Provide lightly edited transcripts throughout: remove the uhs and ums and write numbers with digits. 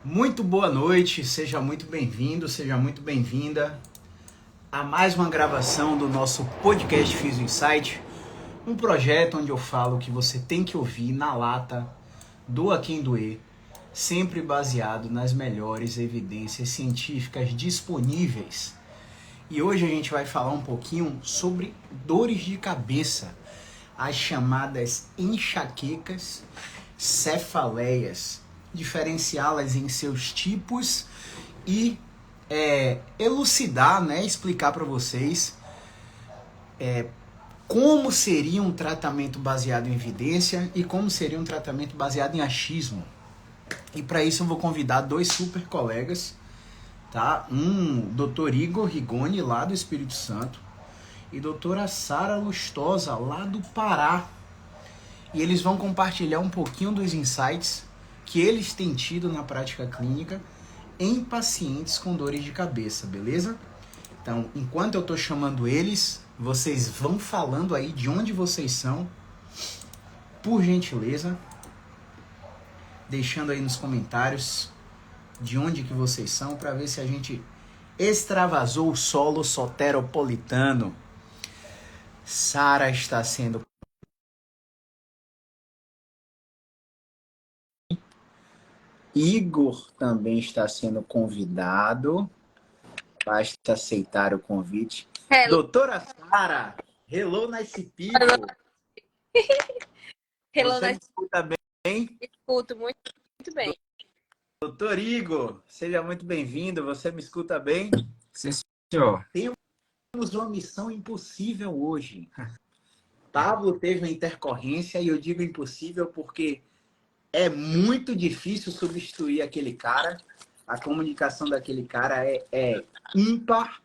Muito boa noite, seja muito bem-vindo, seja muito bem-vinda a mais uma gravação do nosso podcast Fiz o Insight, um projeto onde eu falo que você tem que ouvir na lata, doa quem doer, sempre baseado nas melhores evidências científicas disponíveis. E hoje a gente vai falar um pouquinho sobre dores de cabeça, as chamadas enxaquecas, cefaleias, diferenciá-las em seus tipos e elucidar, né, explicar para vocês como seria um tratamento baseado em evidência e como seria um tratamento baseado em achismo. E para isso eu vou convidar dois super colegas, tá? Dr. Igor Rigoni, lá do Espírito Santo, e doutora Sara Lustosa, lá do Pará. E eles vão compartilhar um pouquinho dos insights que eles têm tido na prática clínica em pacientes com dores de cabeça, beleza? Então, enquanto eu estou chamando eles, vocês vão falando aí de onde vocês são, por gentileza, deixando aí nos comentários de onde que vocês são, para ver se a gente extravasou o solo soteropolitano. Sara está sendo... Igor também está sendo convidado. Basta aceitar o convite. Hello. Doutora Sara, hello nice people. Hello, Você me escuta bem? escuto muito bem. Doutor Igor, seja muito bem-vindo. Você me escuta bem? Sim, senhor. Temos uma missão impossível hoje. Pablo teve uma intercorrência e eu digo impossível porque é muito difícil substituir aquele cara. A comunicação daquele cara é ímpar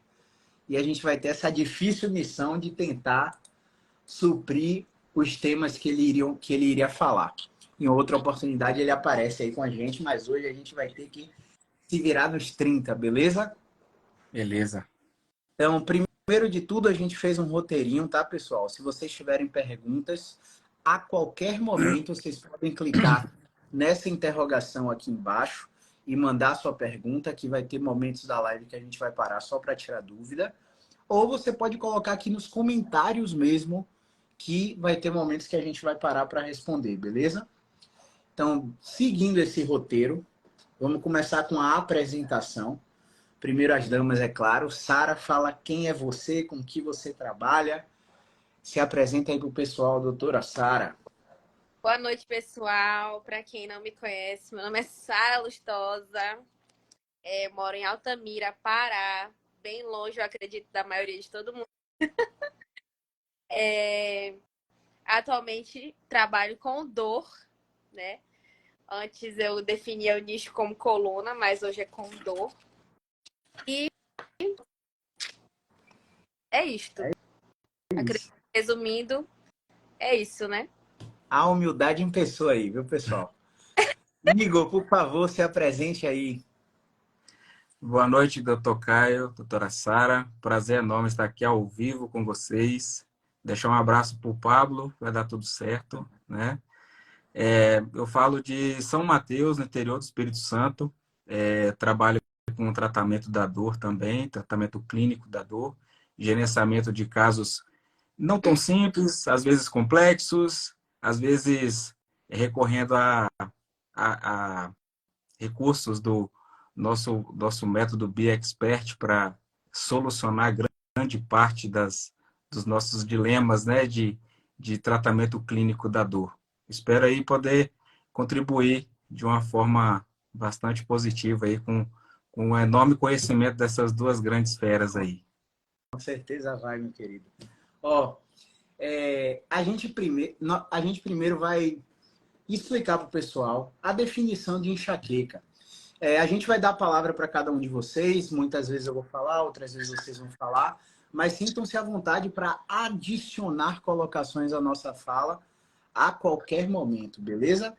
e a gente vai ter essa difícil missão de tentar suprir os temas que ele iria falar. Em outra oportunidade ele aparece aí com a gente, mas hoje a gente vai ter que se virar nos 30, beleza? Beleza. Então, primeiro de tudo, a gente fez um roteirinho, tá, pessoal? Se vocês tiverem perguntas, a qualquer momento vocês podem clicar nessa interrogação aqui embaixo e mandar sua pergunta, que vai ter momentos da live que a gente vai parar só para tirar dúvida. Ou você pode colocar aqui nos comentários mesmo, que vai ter momentos que a gente vai parar para responder, beleza? Então, seguindo esse roteiro, vamos começar com a apresentação. Primeiro as damas, é claro. Sara, fala quem é você, com que você trabalha. Se apresenta aí para o pessoal, doutora Sara. Boa noite, pessoal. Para quem não me conhece, meu nome é Sara Lustosa. Moro em Altamira, Pará. Bem longe, eu acredito, da maioria de todo mundo. Atualmente trabalho com dor, né? Antes eu definia o nicho como coluna, mas hoje é com dor. E é isto. Resumindo, é isso, né? A humildade em pessoa aí, viu, pessoal? Igor, por favor, se apresente aí. Boa noite, doutor Caio, doutora Sara. Prazer enorme estar aqui ao vivo com vocês. Deixar um abraço para o Pablo, vai dar tudo certo, né? Eu falo de São Mateus, no interior do Espírito Santo. Trabalho com tratamento da dor também, tratamento clínico da dor, gerenciamento de casos não tão simples, às vezes complexos, às vezes recorrendo a recursos do nosso método BioExpert para solucionar grande parte dos nossos dilemas, né, de tratamento clínico da dor. Espero aí poder contribuir de uma forma bastante positiva aí com um enorme conhecimento dessas duas grandes feras aí. Com certeza vai, meu querido. Ó, a gente primeiro vai explicar para o pessoal a definição de enxaqueca. A gente vai dar a palavra para cada um de vocês. Muitas vezes eu vou falar, outras vezes vocês vão falar. Mas sintam-se à vontade para adicionar colocações à nossa fala a qualquer momento, beleza?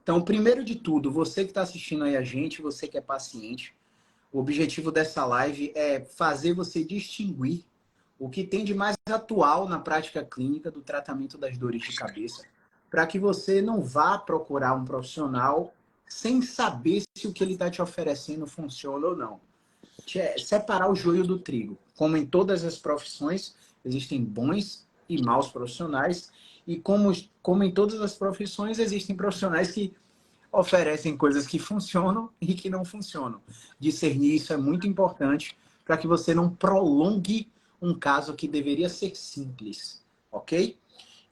Então, primeiro de tudo, você que está assistindo aí a gente, você que é paciente, o objetivo dessa live é fazer você distinguir o que tem de mais atual na prática clínica do tratamento das dores de cabeça, para que você não vá procurar um profissional sem saber se o que ele está te oferecendo funciona ou não. Separar o joio do trigo. Como em todas as profissões, existem bons e maus profissionais, e como em todas as profissões, existem profissionais que oferecem coisas que funcionam e que não funcionam. Discernir isso é muito importante para que você não prolongue um caso que deveria ser simples, ok?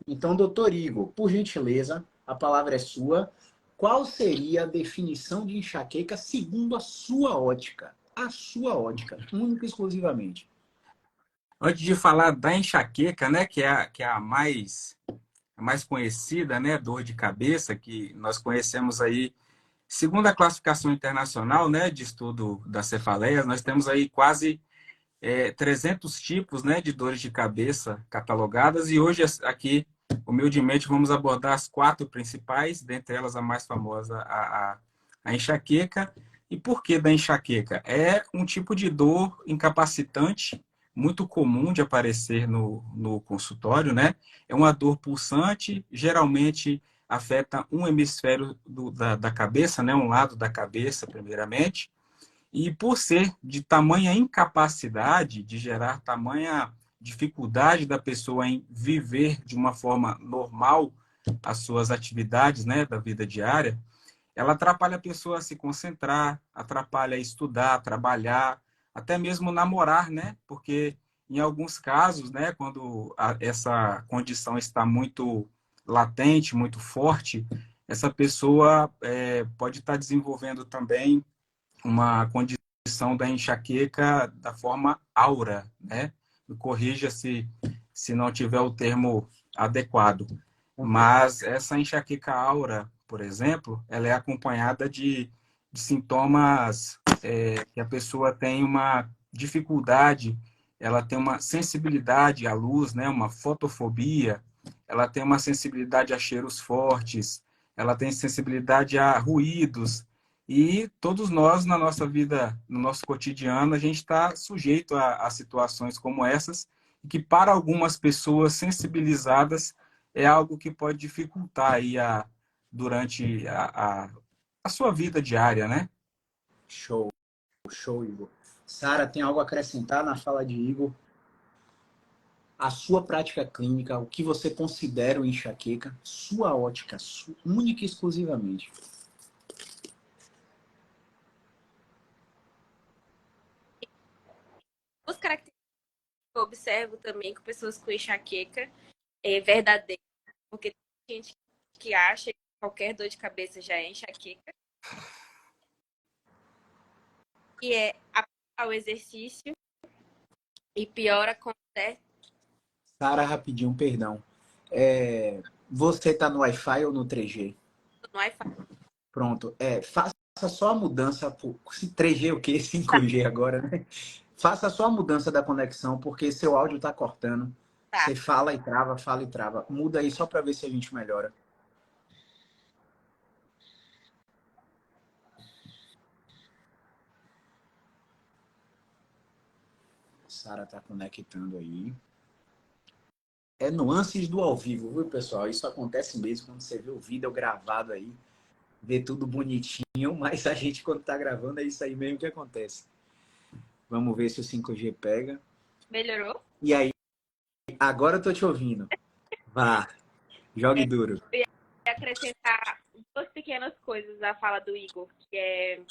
Então, doutor Igor, por gentileza, a palavra é sua. Qual seria a definição de enxaqueca segundo a sua ótica? A sua ótica, única e exclusivamente. Antes de falar da enxaqueca, né, que é a mais conhecida, né, dor de cabeça, que nós conhecemos aí, segundo a classificação internacional, né, de estudo das cefaleias, nós temos aí quase 300 tipos, né, de dores de cabeça catalogadas, e hoje aqui, humildemente, vamos abordar as 4 principais, dentre elas a mais famosa, a enxaqueca. E por que da enxaqueca? É um tipo de dor incapacitante, muito comum de aparecer no consultório, né? É uma dor pulsante, geralmente afeta um hemisfério da cabeça, né? Um lado da cabeça, primeiramente. E por ser de tamanha incapacidade, de gerar tamanha dificuldade da pessoa em viver de uma forma normal as suas atividades, né, da vida diária, ela atrapalha a pessoa a se concentrar, atrapalha a estudar, trabalhar, até mesmo namorar, né? Porque em alguns casos, né, quando essa condição está muito latente, muito forte, essa pessoa pode estar desenvolvendo também uma condição da enxaqueca da forma aura, né? Me corrija se não tiver o termo adequado. Mas essa enxaqueca aura, por exemplo, ela é acompanhada de sintomas que a pessoa tem uma dificuldade, ela tem uma sensibilidade à luz, né? Uma fotofobia, ela tem uma sensibilidade a cheiros fortes, ela tem sensibilidade a ruídos, e todos nós, na nossa vida, no nosso cotidiano, a gente está sujeito a situações como essas, e que para algumas pessoas sensibilizadas é algo que pode dificultar aí durante a sua vida diária, né? Show, show, Igor. Sara, tem algo a acrescentar na fala de Igor? A sua prática clínica, o que você considera o enxaqueca, sua ótica, única e exclusivamente. As características que eu observo também com pessoas com enxaqueca é verdadeira, porque tem gente que acha que qualquer dor de cabeça já é enxaqueca. E é o exercício e piora com certo Sara, rapidinho, perdão. Você está no Wi-Fi ou no 3G? no Wi-Fi. Pronto. Faça só a mudança. 3G o quê? 5G agora, né? Faça só a mudança da conexão, porque seu áudio está cortando. Tá. Você fala e trava, fala e trava. Muda aí só para ver se a gente melhora. Sara está conectando aí. É nuances do ao vivo, viu, pessoal? Isso acontece mesmo quando você vê o vídeo gravado aí, vê tudo bonitinho, mas a gente, quando tá gravando, é isso aí mesmo que acontece. Vamos ver se o 5G pega. Melhorou? E aí, agora eu tô te ouvindo. Vá, jogue duro. Eu ia acrescentar 2 pequenas coisas à fala do Igor, que é...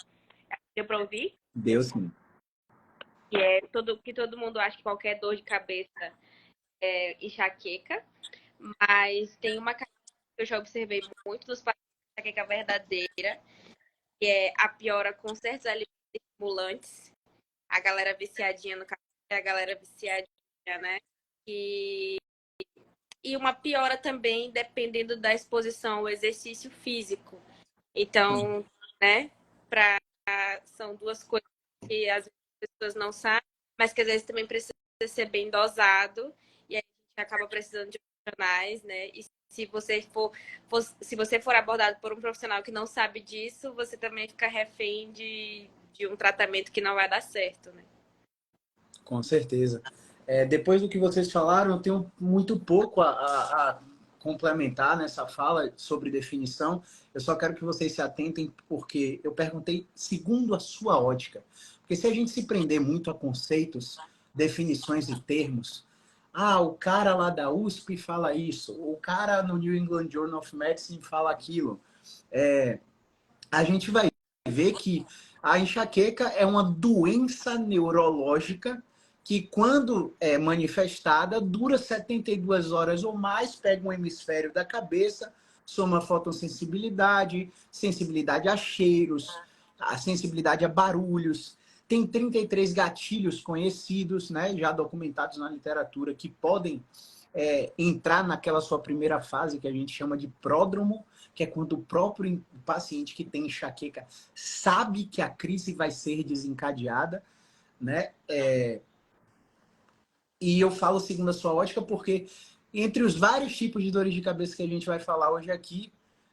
Deu para ouvir? Deu sim. Que todo mundo acha que qualquer dor de cabeça é enxaqueca, mas tem uma característica que eu já observei muito dos pacientes de enxaqueca verdadeira, que é a piora com certos alimentos estimulantes, a galera viciadinha no café, a galera viciadinha, né? E uma piora também dependendo da exposição ao exercício físico. Então, né, são 2 coisas que às vezes as pessoas não sabem, mas que às vezes também precisa ser bem dosado, e aí a gente acaba precisando de profissionais, né? E se você for abordado por um profissional que não sabe disso, você também fica refém de um tratamento que não vai dar certo, né? Com certeza. Depois do que vocês falaram, eu tenho muito pouco a complementar nessa fala sobre definição, eu só quero que vocês se atentem, porque eu perguntei segundo a sua ótica. Porque se a gente se prender muito a conceitos, definições e termos, o cara lá da USP fala isso, o cara no New England Journal of Medicine fala aquilo. A gente vai ver que a enxaqueca é uma doença neurológica que, quando é manifestada, dura 72 horas ou mais, pega um hemisfério da cabeça, soma fotossensibilidade, sensibilidade a cheiros, a sensibilidade a barulhos. Tem 33 gatilhos conhecidos, né, já documentados na literatura, que podem entrar naquela sua primeira fase, que a gente chama de pródromo, que é quando o próprio paciente que tem enxaqueca sabe que a crise vai ser desencadeada, né? E eu falo segundo a sua ótica porque entre os vários tipos de dores de cabeça que a gente vai falar hoje aqui,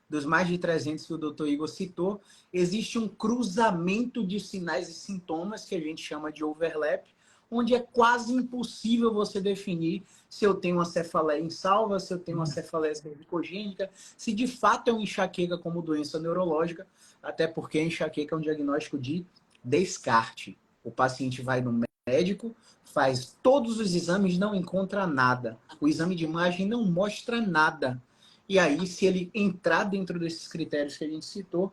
dos mais de 300 que o Dr. Igor citou, existe um cruzamento de sinais e sintomas que a gente chama de overlap, onde é quase impossível você definir se eu tenho uma cefaleia insalva, se eu tenho uma cefaleia cervicogênica, se de fato é uma enxaqueca como doença neurológica, até porque a enxaqueca é um diagnóstico de descarte. O paciente vai no médico, faz todos os exames, não encontra nada. O exame de imagem não mostra nada. E aí, se ele entrar dentro desses critérios que a gente citou,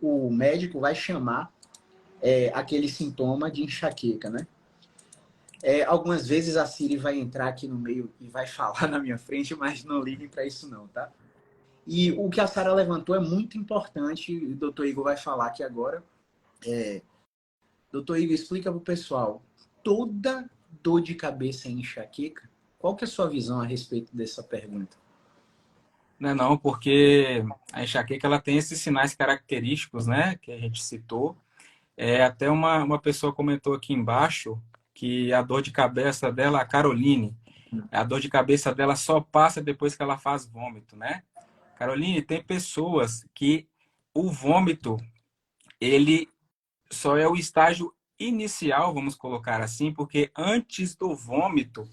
o médico vai chamar aquele sintoma de enxaqueca, né? Algumas vezes a Siri vai entrar aqui no meio e vai falar na minha frente, mas não liguem para isso não, tá? E o que a Sara levantou é muito importante, e o Dr. Igor vai falar aqui agora. Dr. Igor, explica para o pessoal, toda dor de cabeça é enxaqueca? Qual que é a sua visão a respeito dessa pergunta? Não, porque a enxaqueca ela tem esses sinais característicos, né, que a gente citou. Até uma pessoa comentou aqui embaixo que a dor de cabeça dela, a Caroline, a dor de cabeça dela só passa depois que ela faz vômito, né? Caroline, tem pessoas que o vômito, ele só é o estágio inicial, vamos colocar assim, porque antes do vômito,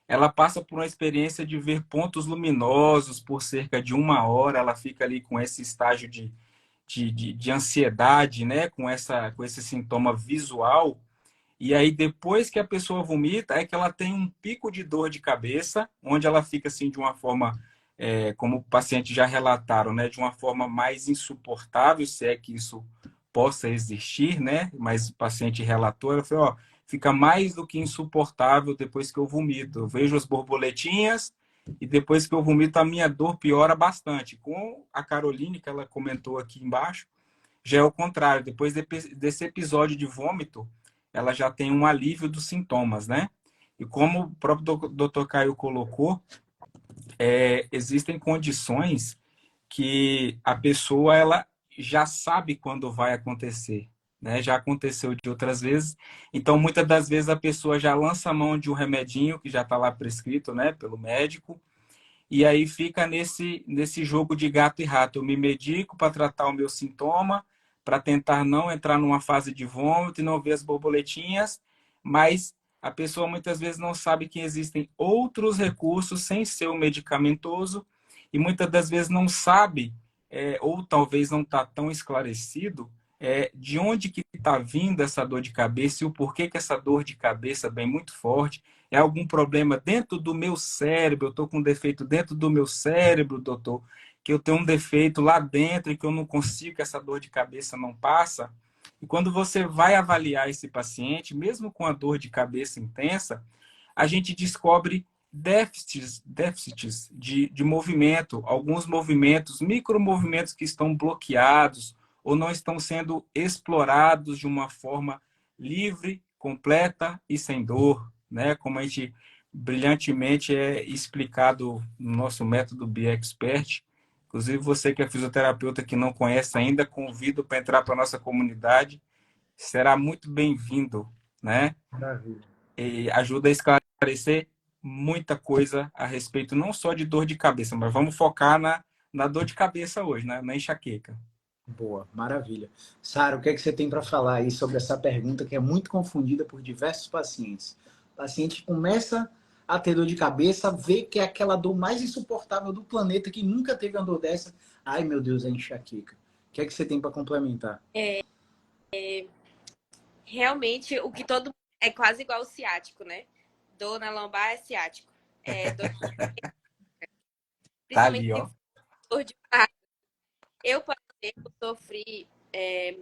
ela passa por uma experiência de ver pontos luminosos por cerca de 1 hora, ela fica ali com esse estágio de ansiedade, né? Com esse sintoma visual. E aí, depois que a pessoa vomita, é que ela tem um pico de dor de cabeça, onde ela fica assim de uma forma, como o paciente já relataram, né? De uma forma mais insuportável, se é que isso possa existir, né? Mas o paciente relatou, ela falou, ó, fica mais do que insuportável depois que eu vomito. Eu vejo as borboletinhas e depois que eu vomito, a minha dor piora bastante. Com a Caroline, que ela comentou aqui embaixo, já é o contrário. Depois desse episódio de vômito, ela já tem um alívio dos sintomas, né? E como o próprio Dr. Caio colocou, existem condições que a pessoa ela já sabe quando vai acontecer, né? Já aconteceu de outras vezes. Então, muitas das vezes a pessoa já lança a mão de um remedinho que já está lá prescrito, né, pelo médico, e aí fica nesse jogo de gato e rato. Eu me medico para tratar o meu sintoma, para tentar não entrar numa fase de vômito e não ver as borboletinhas, mas a pessoa muitas vezes não sabe que existem outros recursos sem ser o medicamentoso e muitas das vezes não sabe, ou talvez não está tão esclarecido, de onde que está vindo essa dor de cabeça e o porquê que essa dor de cabeça vem muito forte. É algum problema dentro do meu cérebro? Eu estou com um defeito dentro do meu cérebro, doutor, que eu tenho um defeito lá dentro e que eu não consigo, que essa dor de cabeça não passa. E quando você vai avaliar esse paciente, mesmo com a dor de cabeça intensa, a gente descobre déficits de movimento, alguns movimentos, micromovimentos que estão bloqueados ou não estão sendo explorados de uma forma livre, completa e sem dor, né? Como a gente brilhantemente é explicado no nosso método BioExpert. Inclusive, você que é fisioterapeuta que não conhece ainda, convido para entrar para a nossa comunidade. Será muito bem-vindo, né? Maravilha. E ajuda a esclarecer muita coisa a respeito não só de dor de cabeça, mas vamos focar na dor de cabeça hoje, né? Na enxaqueca. Boa, maravilha. Sara, o que é que você tem para falar aí sobre essa pergunta que é muito confundida por diversos pacientes? O paciente começa a ter dor de cabeça, vê que é aquela dor mais insuportável do planeta, que nunca teve uma dor dessa. Ai, meu Deus, é enxaqueca. O que é que você tem para complementar? Realmente, o que todo é quase igual o ciático, né? Dor na lombar é ciático. Dor, Tá principalmente ali, se ó. for dor de barriga. Eu, por exemplo, sofri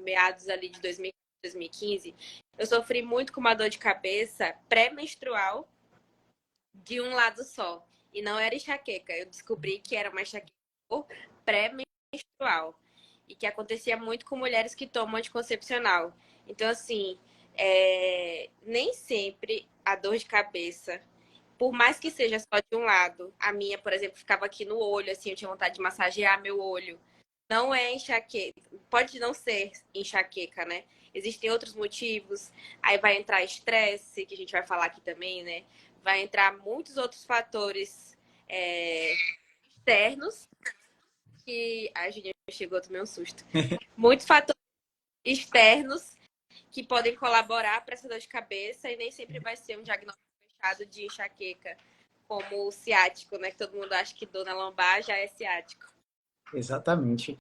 meados ali de 2015, eu sofri muito com uma dor de cabeça pré-menstrual de um lado só. E não era enxaqueca. Eu descobri que era uma enxaqueca pré-menstrual. E que acontecia muito com mulheres que tomam anticoncepcional. Então, assim, nem sempre a dor de cabeça, por mais que seja só de um lado, a minha, por exemplo, ficava aqui no olho, assim, eu tinha vontade de massagear meu olho. Não é enxaqueca. Pode não ser enxaqueca, né? Existem outros motivos. Aí vai entrar estresse, que a gente vai falar aqui também, né? Vai entrar muitos outros fatores externos que... Ai, a Juliana chegou, tomei um susto. Muitos fatores externos que podem colaborar para essa dor de cabeça e nem sempre vai ser um diagnóstico fechado de enxaqueca, como o ciático, né? Que todo mundo acha que dor na lombar já é ciático. Exatamente.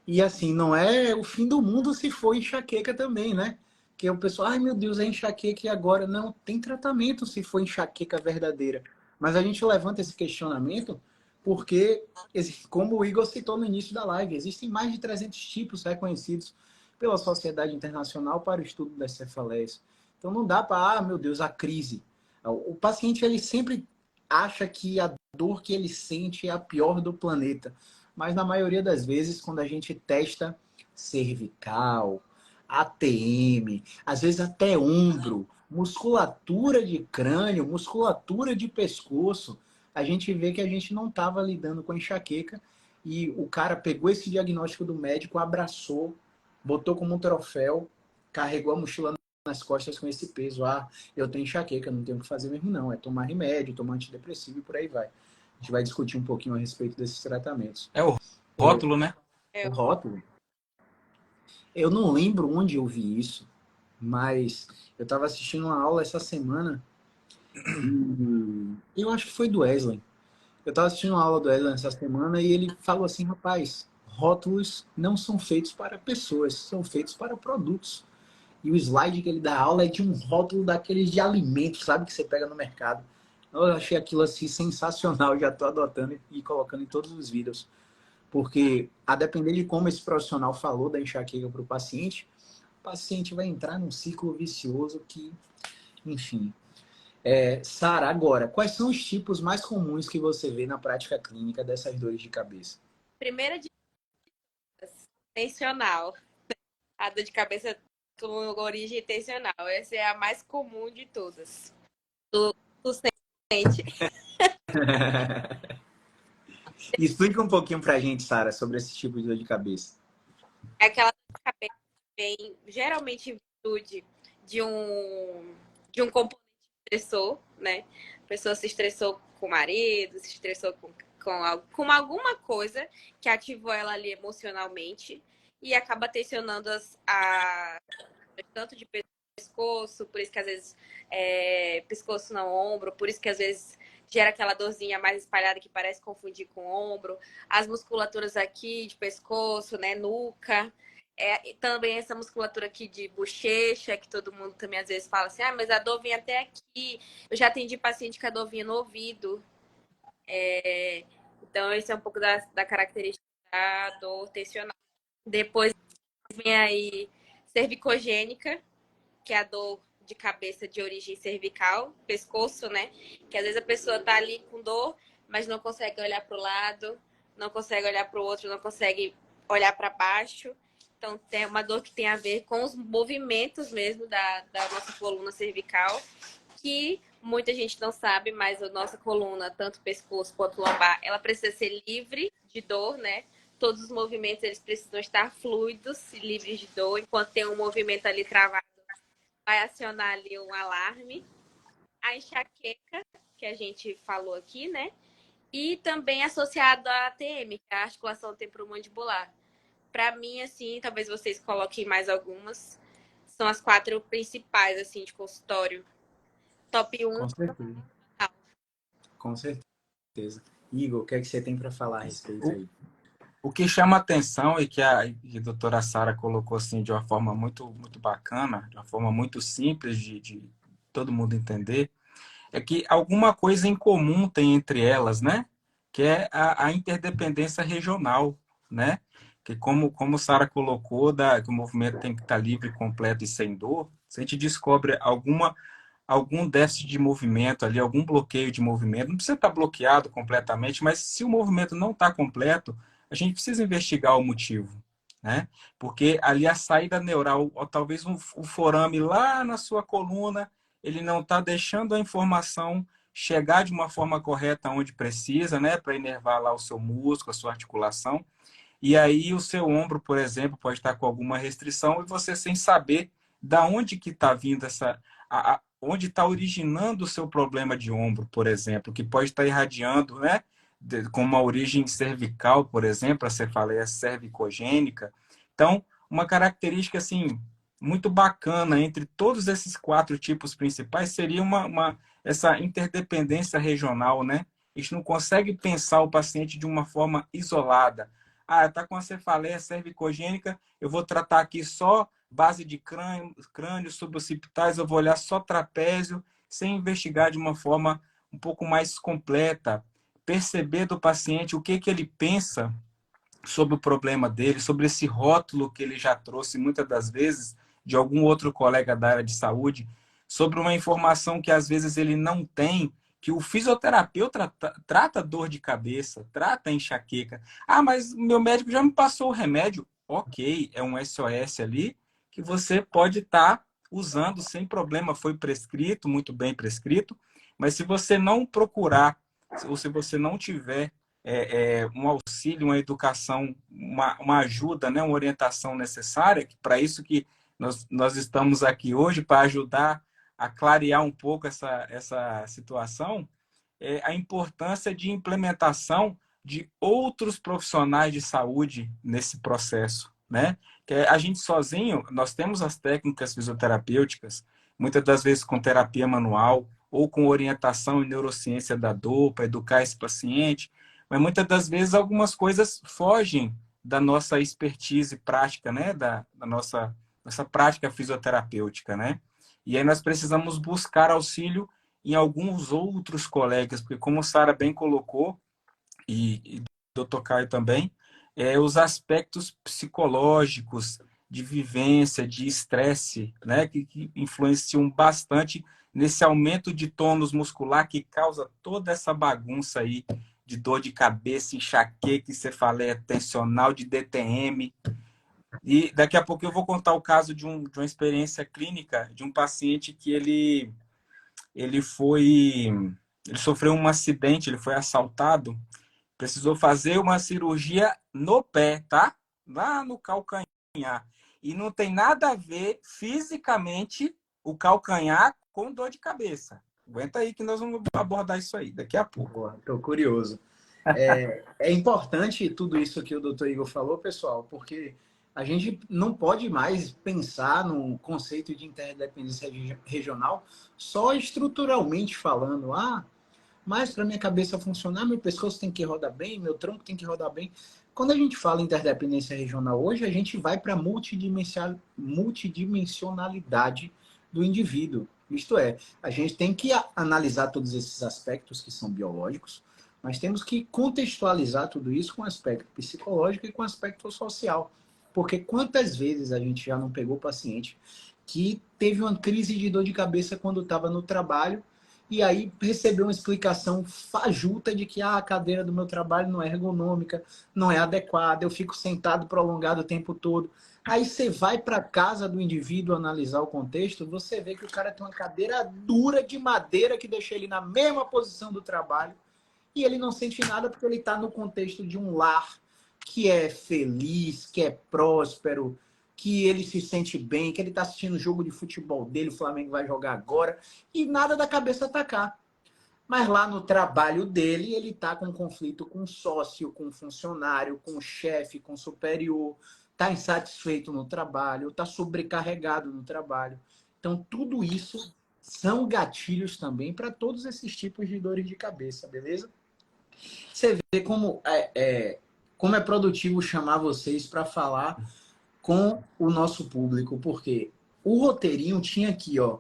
E assim, não é o fim do mundo se for enxaqueca também, né? Que o pessoal, ai meu Deus, é enxaqueca e agora? Não, tem tratamento se for enxaqueca verdadeira. Mas a gente levanta esse questionamento porque, como o Igor citou no início da live, existem mais de 300 tipos reconhecidos pela Sociedade Internacional para o Estudo das Cefaleias. Então não dá para, ah meu Deus, a crise. O paciente ele sempre acha que a dor que ele sente é a pior do planeta. Mas na maioria das vezes, quando a gente testa cervical, ATM, às vezes até ombro, musculatura de crânio, musculatura de pescoço, a gente vê que a gente não estava lidando com enxaqueca e o cara pegou esse diagnóstico do médico, abraçou, botou como um troféu, carregou a mochila nas costas com esse peso. Ah, eu tenho enxaqueca, não tenho o que fazer mesmo não, é tomar remédio, tomar antidepressivo e por aí vai. A gente vai discutir um pouquinho a respeito desses tratamentos. É o rótulo, né? O rótulo, eu não lembro onde eu vi isso, mas eu estava assistindo uma aula essa semana e eu acho que foi do Wesley. Eu estava assistindo uma aula do Wesley essa semana e ele falou assim, rapaz, rótulos não são feitos para pessoas, são feitos para produtos. E o slide que ele dá aula é de um rótulo daqueles de alimentos, sabe, que você pega no mercado. Eu achei aquilo assim sensacional, já estou adotando e colocando em todos os vídeos. Porque, a depender de como esse profissional falou da enxaqueca para o paciente vai entrar num ciclo vicioso que, enfim. Sara, agora, quais são os tipos mais comuns que você vê na prática clínica dessas dores de cabeça? Primeira de intencional. A dor de cabeça com origem intencional. Essa é a mais comum de todas. Tu sente? Explica um pouquinho pra gente, Sara, sobre esse tipo de dor de cabeça. É aquela dor de cabeça que vem geralmente em virtude de um componente estressor, né? A pessoa se estressou com o marido, se estressou com alguma coisa que ativou ela ali emocionalmente e acaba tensionando tanto de pescoço, por isso que às vezes pescoço no ombro, por isso que às vezes gera aquela dorzinha mais espalhada que parece confundir com o ombro, as musculaturas aqui de pescoço, né, nuca, também essa musculatura aqui de bochecha, que todo mundo também às vezes fala assim, ah, mas a dor vem até aqui. Eu já atendi paciente que a dor vinha no ouvido. Então, esse é um pouco da característica da dor tensional. Depois vem aí cervicogênica, que é a dor de cabeça de origem cervical, pescoço, né? Que às vezes a pessoa tá ali com dor, mas não consegue olhar para o lado, não consegue olhar para o outro, não consegue olhar para baixo. Então, tem uma dor que tem a ver com os movimentos mesmo da nossa coluna cervical, que muita gente não sabe, mas a nossa coluna, tanto pescoço quanto lombar, ela precisa ser livre de dor, né? Todos os movimentos eles precisam estar fluidos e livres de dor, enquanto tem um movimento ali travado vai acionar ali um alarme. A enxaqueca, que a gente falou aqui, né? E também associado à ATM, que é a articulação temporomandibular. Para mim, assim, talvez vocês coloquem mais algumas. São as 4 principais, assim, de consultório. Top 1. Com certeza. Com certeza. Igor, o que é que você tem para falar a respeito aí? O que chama atenção e que a doutora Sara colocou assim, de uma forma muito bacana, de uma forma muito simples de todo mundo entender, é que alguma coisa em comum tem entre elas, né? Que é a interdependência regional, né? Que como Sara colocou, que o movimento tem que estar livre, completo e sem dor, se a gente descobre algum déficit de movimento ali, algum bloqueio de movimento, não precisa estar bloqueado completamente, mas se o movimento não está completo, a gente precisa investigar o motivo, né? Porque ali a saída neural, ou talvez o forame lá na sua coluna, ele não está deixando a informação chegar de uma forma correta onde precisa, né? Para inervar lá o seu músculo, a sua articulação. E aí o seu ombro, por exemplo, pode estar com alguma restrição e você sem saber da onde que está vindo onde está originando o seu problema de ombro, por exemplo, que pode estar irradiando, né? Com uma origem cervical, por exemplo, a cefaleia cervicogênica. Então, uma característica assim muito bacana entre todos esses 4 tipos principais seria essa interdependência regional, né? A gente não consegue pensar o paciente de uma forma isolada. Ah, está com a cefaleia cervicogênica, eu vou tratar aqui só base de crânio suboccipitais, eu vou olhar só trapézio, sem investigar de uma forma um pouco mais completa, perceber do paciente o que ele pensa sobre o problema dele, sobre esse rótulo que ele já trouxe muitas das vezes de algum outro colega da área de saúde, sobre uma informação que às vezes ele não tem, que o fisioterapeuta trata dor de cabeça, trata enxaqueca. Ah, mas meu médico já me passou o remédio. Ok, é um SOS ali que você pode estar usando sem problema, foi prescrito, muito bem prescrito, mas se você não procurar, ou se você não tiver um auxílio, uma educação, uma ajuda, né, uma orientação necessária, para isso que nós estamos aqui hoje, para ajudar a clarear um pouco essa situação, a importância de implementação de outros profissionais de saúde nesse processo, né? Que a gente sozinho, nós temos as técnicas fisioterapêuticas, muitas das vezes com terapia manual ou com orientação em neurociência da dor, para educar esse paciente, mas muitas das vezes algumas coisas fogem da nossa expertise prática, né? Da nossa prática fisioterapêutica, né? E aí nós precisamos buscar auxílio em alguns outros colegas, porque como Sara bem colocou, e Dr. Caio também, os aspectos psicológicos, de vivência, de estresse, né, que influenciam bastante nesse aumento de tônus muscular que causa toda essa bagunça aí de dor de cabeça, enxaqueca, cefaleia tensional, de DTM. E daqui a pouco eu vou contar o caso de uma experiência clínica de um paciente que ele sofreu um acidente, ele foi assaltado, precisou fazer uma cirurgia no pé, tá? Lá no calcanhar. E não tem nada a ver fisicamente o calcanhar com dor de cabeça. Aguenta aí que nós vamos abordar isso aí daqui a pouco. Estou curioso. É importante tudo isso que o doutor Igor falou, pessoal, porque a gente não pode mais pensar no conceito de interdependência regional só estruturalmente falando. Ah, mas para minha cabeça funcionar, meu pescoço tem que rodar bem, meu tronco tem que rodar bem. Quando a gente fala em interdependência regional hoje, a gente vai para a multidimensionalidade do indivíduo. Isto é, a gente tem que analisar todos esses aspectos que são biológicos, mas temos que contextualizar tudo isso com aspecto psicológico e com aspecto social. Porque quantas vezes a gente já não pegou paciente que teve uma crise de dor de cabeça quando estava no trabalho e aí recebeu uma explicação fajuta de que a cadeira do meu trabalho não é ergonômica, não é adequada, eu fico sentado prolongado o tempo todo. Aí você vai para a casa do indivíduo analisar o contexto, você vê que o cara tem uma cadeira dura de madeira que deixa ele na mesma posição do trabalho e ele não sente nada porque ele está no contexto de um lar que é feliz, que é próspero, que ele se sente bem, que ele está assistindo o jogo de futebol dele, o Flamengo vai jogar agora, e nada da cabeça tá cá. Mas lá no trabalho dele, ele está com conflito com o sócio, com o funcionário, com o chefe, com o superior, está insatisfeito no trabalho, está sobrecarregado no trabalho. Então, tudo isso são gatilhos também para todos esses tipos de dores de cabeça, beleza? Você vê como é produtivo chamar vocês para falar com o nosso público, porque o roteirinho tinha aqui, ó,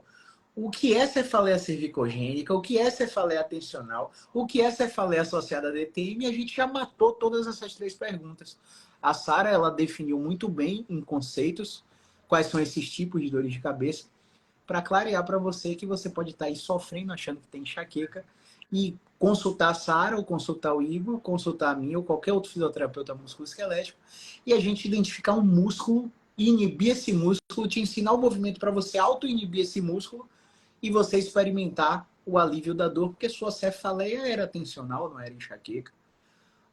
o que é cefaleia cervicogênica, o que é cefaleia atencional, o que é cefaleia associada a DTM, e a gente já matou todas essas 3 perguntas. A Sara, ela definiu muito bem em conceitos quais são esses tipos de dores de cabeça, para clarear para você que você pode estar aí sofrendo, achando que tem enxaqueca, e consultar a Sara, ou consultar o Igor, consultar a mim, ou qualquer outro fisioterapeuta musculoesquelético, e a gente identificar um músculo, e inibir esse músculo, te ensinar o movimento para você auto-inibir esse músculo, e você experimentar o alívio da dor, porque sua cefaleia era tensional, não era enxaqueca.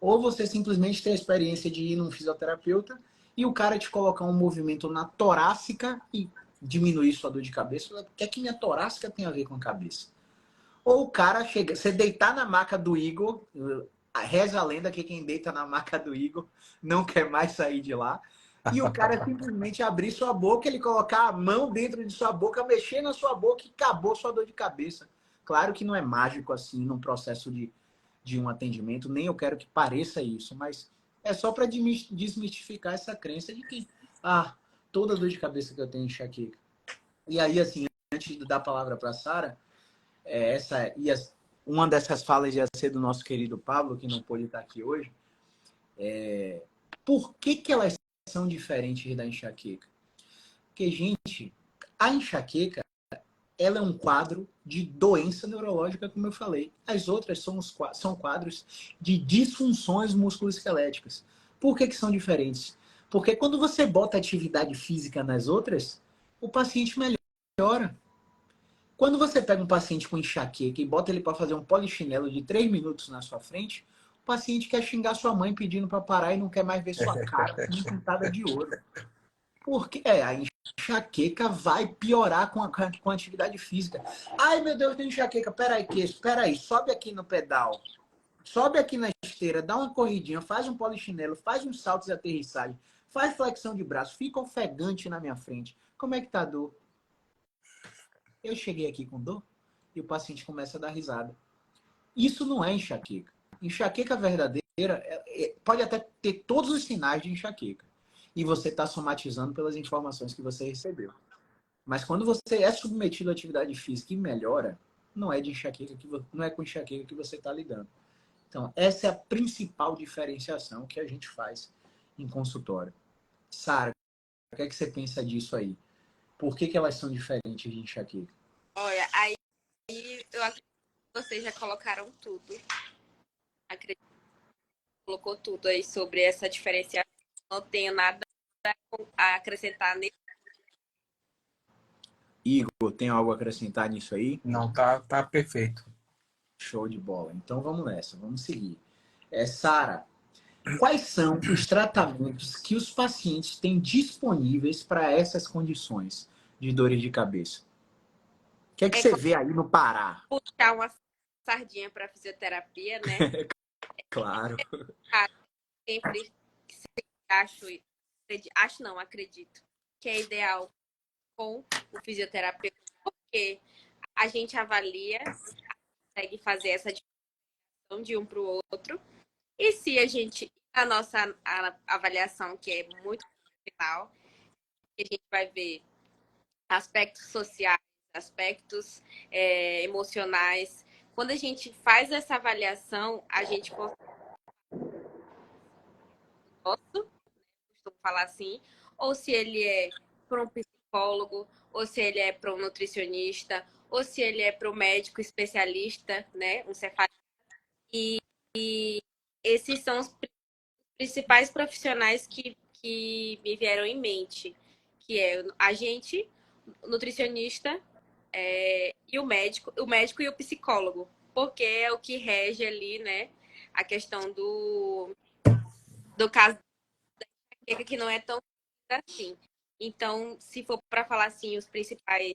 Ou você simplesmente ter a experiência de ir num fisioterapeuta e o cara te colocar um movimento na torácica e diminuir sua dor de cabeça. O que é que minha torácica tem a ver com a cabeça? Ou o cara chega, você deitar na maca do Igor, reza a lenda que quem deita na maca do Igor não quer mais sair de lá, e o cara simplesmente abrir sua boca, ele colocar a mão dentro de sua boca, mexer na sua boca e acabou sua dor de cabeça. Claro que não é mágico assim, num processo de um atendimento, nem eu quero que pareça isso, mas é só para desmistificar essa crença de que, toda dor de cabeça que eu tenho é enxaqueca. E aí, assim, antes de dar a palavra para a Sara, uma dessas falas ia ser do nosso querido Pablo, que não pôde estar aqui hoje. Por que elas são diferentes da enxaqueca? Porque, gente, a enxaqueca, ela é um quadro de doença neurológica, como eu falei. As outras são quadros de disfunções musculoesqueléticas. Por que são diferentes? Porque quando você bota atividade física nas outras, o paciente melhora. Quando você pega um paciente com enxaqueca e bota ele para fazer um polichinelo de 3 minutos na sua frente, o paciente quer xingar sua mãe pedindo para parar e não quer mais ver sua cara pintada de ouro. Porque a enxaqueca vai piorar com a atividade física. Ai, meu Deus, tem enxaqueca. Peraí, sobe aqui no pedal. Sobe aqui na esteira, dá uma corridinha, faz um polichinelo, faz uns saltos de aterrissagem, faz flexão de braço, fica ofegante na minha frente. Como é que tá a dor? Eu cheguei aqui com dor e o paciente começa a dar risada. Isso não é enxaqueca. Enxaqueca verdadeira pode até ter todos os sinais de enxaqueca. E você está somatizando pelas informações que você recebeu. Mas quando você é submetido à atividade física e melhora, não é de enxaqueca não é com enxaqueca que você está lidando. Então, essa é a principal diferenciação que a gente faz em consultório. Sara, o que é que você pensa disso aí? Por que elas são diferentes de enxaqueca? Olha, aí eu acredito que vocês já colocaram tudo. Acredito que colocou tudo aí sobre essa diferenciação. Não tenho nada a acrescentar nesse. Igor, tem algo a acrescentar nisso aí? Não, tá perfeito. Show de bola. Então vamos nessa, vamos seguir. Sara, quais são os tratamentos que os pacientes têm disponíveis para essas condições de dores de cabeça? O que é que você vê aí no Pará? Puxar uma sardinha para fisioterapia, né? Claro. Sempre acredito que é ideal com o fisioterapeuta, porque a gente avalia, consegue fazer essa diferenciação de um para o outro. E se a nossa avaliação, que é muito final, a gente vai ver aspectos sociais, aspectos emocionais. Quando a gente faz essa avaliação, a gente costumo falar assim, ou se ele é para um psicólogo, ou se ele é para um nutricionista, ou se ele é para um médico especialista, né, um cefalista. E esses são os principais profissionais que me vieram em mente, que é a gente, o nutricionista, e o médico e o psicólogo, porque é o que rege ali, né, a questão do caso que não é tão assim. Então, se for para falar assim, os principais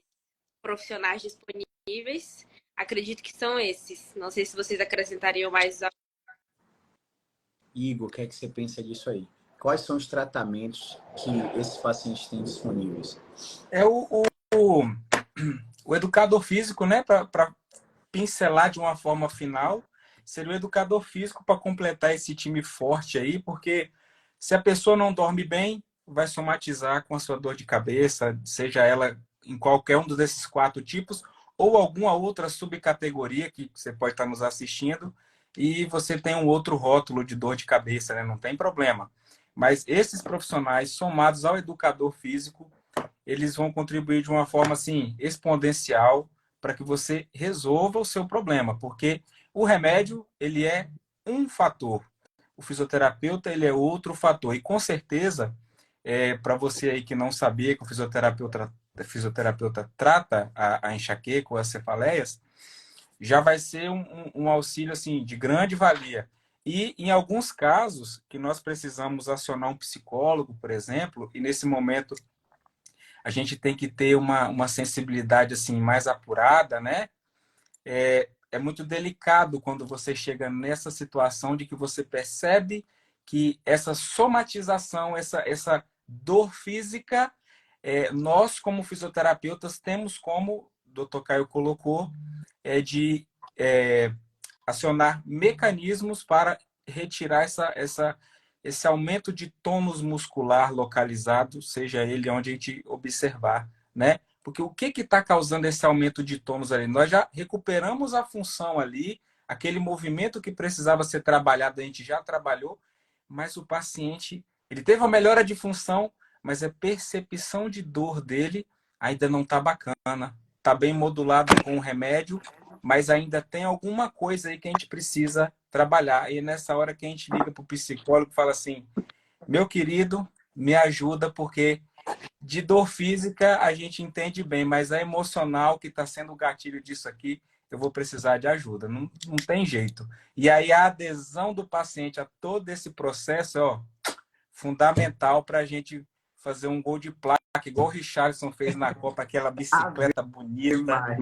profissionais disponíveis, acredito que são esses. Não sei se vocês acrescentariam mais. Igor, o que é que você pensa disso aí? Quais são os tratamentos que esses pacientes têm disponíveis? o educador físico, né, para pincelar de uma forma final, seria o educador físico para completar esse time forte aí, porque se a pessoa não dorme bem, vai somatizar com a sua dor de cabeça, seja ela em qualquer um desses 4 tipos, ou alguma outra subcategoria que você pode estar nos assistindo, e você tem um outro rótulo de dor de cabeça, né? Não tem problema. Mas esses profissionais, somados ao educador físico, eles vão contribuir de uma forma assim exponencial para que você resolva o seu problema, porque o remédio ele é um fator, o fisioterapeuta ele é outro fator e com certeza para você aí que não sabia que o fisioterapeuta trata a enxaqueca ou as cefaleias, já vai ser um auxílio assim de grande valia. E em alguns casos que nós precisamos acionar um psicólogo, por exemplo, e nesse momento a gente tem que ter uma sensibilidade assim mais apurada, né? É muito delicado quando você chega nessa situação de que você percebe que essa somatização, essa dor física, nós como fisioterapeutas temos como o Dr. Caio colocou, de acionar mecanismos para retirar esse aumento de tônus muscular localizado, seja ele onde a gente observar, né? Porque o que está causando esse aumento de tônus ali? Nós já recuperamos a função ali, aquele movimento que precisava ser trabalhado, a gente já trabalhou, mas o paciente, ele teve uma melhora de função, mas a percepção de dor dele ainda não está bacana. Está bem modulado com o remédio, mas ainda tem alguma coisa aí que a gente precisa trabalhar. E nessa hora que a gente liga para o psicólogo e fala assim, meu querido, me ajuda, porque de dor física a gente entende bem, mas a emocional que está sendo o gatilho disso aqui, eu vou precisar de ajuda. Não tem jeito. E aí a adesão do paciente a todo esse processo é fundamental para a gente fazer um gol de placa, igual o Richarlison fez na Copa, aquela bicicleta bonita,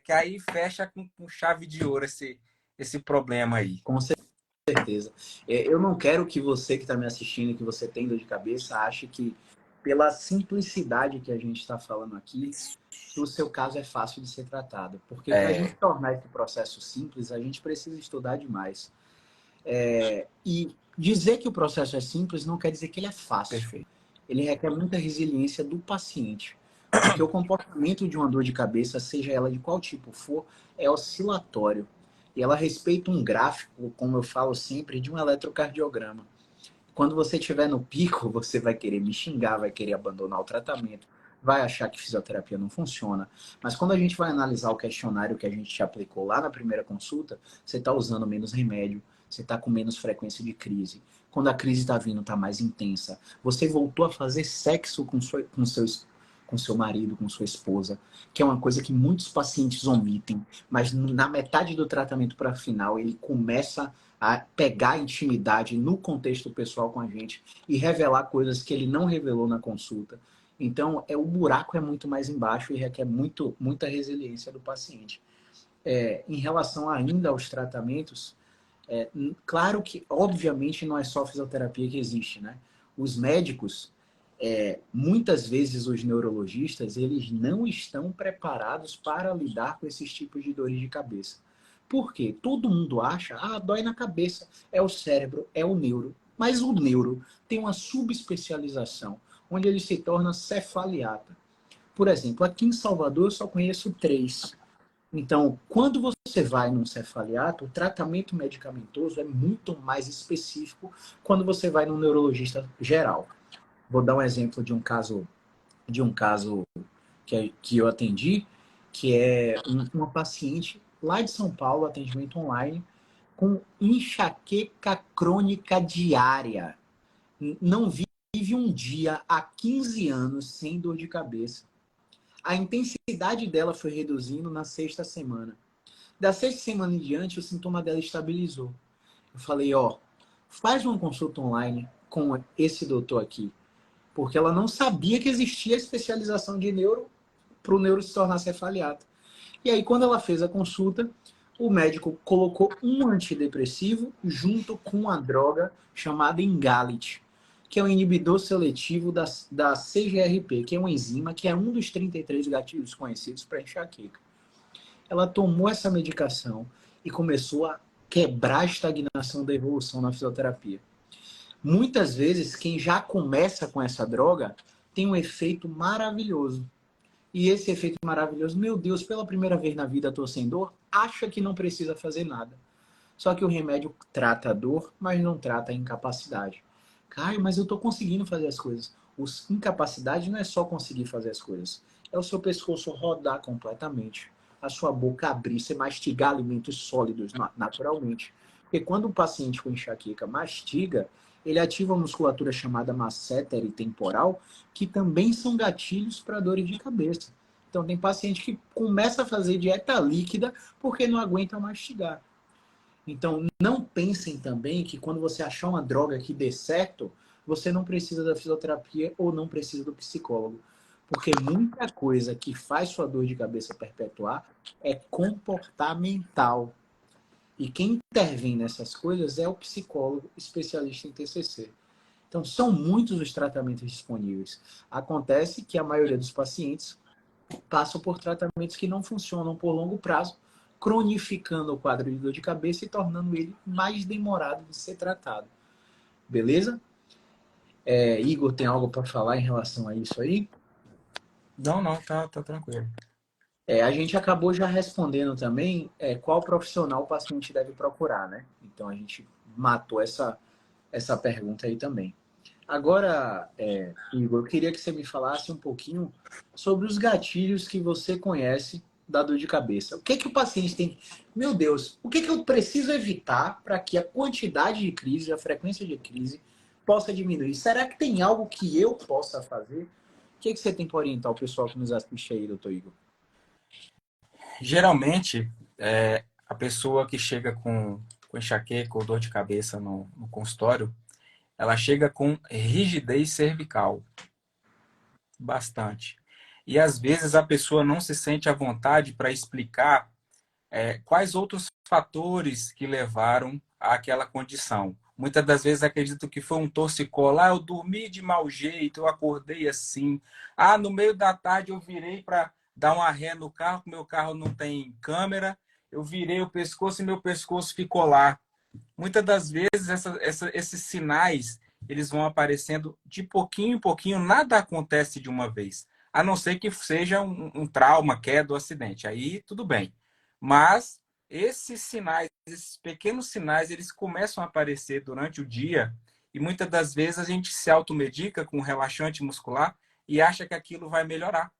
que aí fecha com chave de ouro esse problema aí. Com certeza. Eu não quero que você que está me assistindo, que você tem dor de cabeça, ache que pela simplicidade que a gente está falando aqui, o seu caso é fácil de ser tratado. Porque para a gente tornar esse processo simples, a gente precisa estudar demais. E dizer que o processo é simples não quer dizer que ele é fácil. Perfeito. Ele requer muita resiliência do paciente. Porque o comportamento de uma dor de cabeça, seja ela de qual tipo for, é oscilatório. E ela respeita um gráfico, como eu falo sempre, de um eletrocardiograma. Quando você estiver no pico, você vai querer me xingar, vai querer abandonar o tratamento, vai achar que fisioterapia não funciona. Mas quando a gente vai analisar o questionário que a gente te aplicou lá na primeira consulta, você está usando menos remédio, você está com menos frequência de crise. Quando a crise está vindo, está mais intensa. Você voltou a fazer sexo com seu marido, com sua esposa, que é uma coisa que muitos pacientes omitem, mas na metade do tratamento para final, ele começa a pegar a intimidade no contexto pessoal com a gente e revelar coisas que ele não revelou na consulta. Então, o buraco é muito mais embaixo e requer muita resiliência do paciente. Em relação ainda aos tratamentos, claro que, obviamente, não é só fisioterapia que existe, né? Os médicos, muitas vezes os neurologistas, eles não estão preparados para lidar com esses tipos de dores de cabeça. Por quê? Todo mundo acha, dói na cabeça, é o cérebro, é o neuro. Mas o neuro tem uma subespecialização, onde ele se torna cefaliata. Por exemplo, aqui em Salvador eu só conheço 3. Então, quando você vai num cefaliato, o tratamento medicamentoso é muito mais específico quando você vai num neurologista geral. Vou dar um exemplo de um caso que eu atendi, que é uma paciente lá de São Paulo, atendimento online, com enxaqueca crônica diária. Não vive um dia há 15 anos sem dor de cabeça. A intensidade dela foi reduzindo na 6ª semana. Da 6ª semana em diante, o sintoma dela estabilizou. Eu falei, faz uma consulta online com esse doutor aqui. Porque ela não sabia que existia especialização de neuro para o neuro se tornar cefaliato. E aí, quando ela fez a consulta, o médico colocou um antidepressivo junto com uma droga chamada Engalite. que é o inibidor seletivo da CGRP, que é uma enzima que é um dos 33 gatilhos conhecidos para enxaqueca. Ela tomou essa medicação e começou a quebrar a estagnação da evolução na fisioterapia. Muitas vezes, quem já começa com essa droga tem um efeito maravilhoso. E esse efeito maravilhoso, meu Deus, pela primeira vez na vida estou sem dor, acha que não precisa fazer nada. Só que o remédio trata a dor, mas não trata a incapacidade. Caio, mas eu estou conseguindo fazer as coisas. Incapacidade não é só conseguir fazer as coisas. É o seu pescoço rodar completamente. A sua boca abrir, você mastigar alimentos sólidos naturalmente. Porque quando o paciente com enxaqueca mastiga, ele ativa a musculatura chamada masséter e temporal, que também são gatilhos para dores de cabeça. Então tem paciente que começa a fazer dieta líquida porque não aguenta mastigar. Então, não pensem também que quando você achar uma droga que dê certo, você não precisa da fisioterapia ou não precisa do psicólogo. Porque muita coisa que faz sua dor de cabeça perpetuar é comportamental. E quem intervém nessas coisas é o psicólogo especialista em TCC. Então, são muitos os tratamentos disponíveis. Acontece que a maioria dos pacientes passam por tratamentos que não funcionam por longo prazo, cronificando o quadro de dor de cabeça e tornando ele mais demorado de ser tratado. Beleza? Igor, tem algo para falar em relação a isso aí? Não, tá tranquilo. A gente acabou já respondendo também qual profissional o paciente deve procurar, né? Então a gente matou essa pergunta aí também. Agora, Igor, eu queria que você me falasse um pouquinho sobre os gatilhos que você conhece da dor de cabeça. O que que o paciente tem? Meu Deus, o que que eu preciso evitar para que a quantidade de crise, a frequência de crise, possa diminuir? Será que tem algo que eu possa fazer? O que que você tem para orientar o pessoal que nos assiste aí, doutor Igor? Geralmente, a pessoa que chega com enxaqueca ou dor de cabeça no consultório, ela chega com rigidez cervical, bastante. E às vezes a pessoa não se sente à vontade para explicar quais outros fatores que levaram àquela condição. Muitas das vezes acredito que foi um torcicolo. Eu dormi de mau jeito, eu acordei assim. No meio da tarde eu virei para dar uma ré no carro, porque meu carro não tem câmera. Eu virei o pescoço e meu pescoço ficou lá. Muitas das vezes esses sinais eles vão aparecendo de pouquinho em pouquinho, nada acontece de uma vez. A não ser que seja um trauma, queda ou acidente. Aí tudo bem. Mas esses sinais, esses pequenos sinais, eles começam a aparecer durante o dia e muitas das vezes a gente se automedica com um relaxante muscular e acha que aquilo vai melhorar.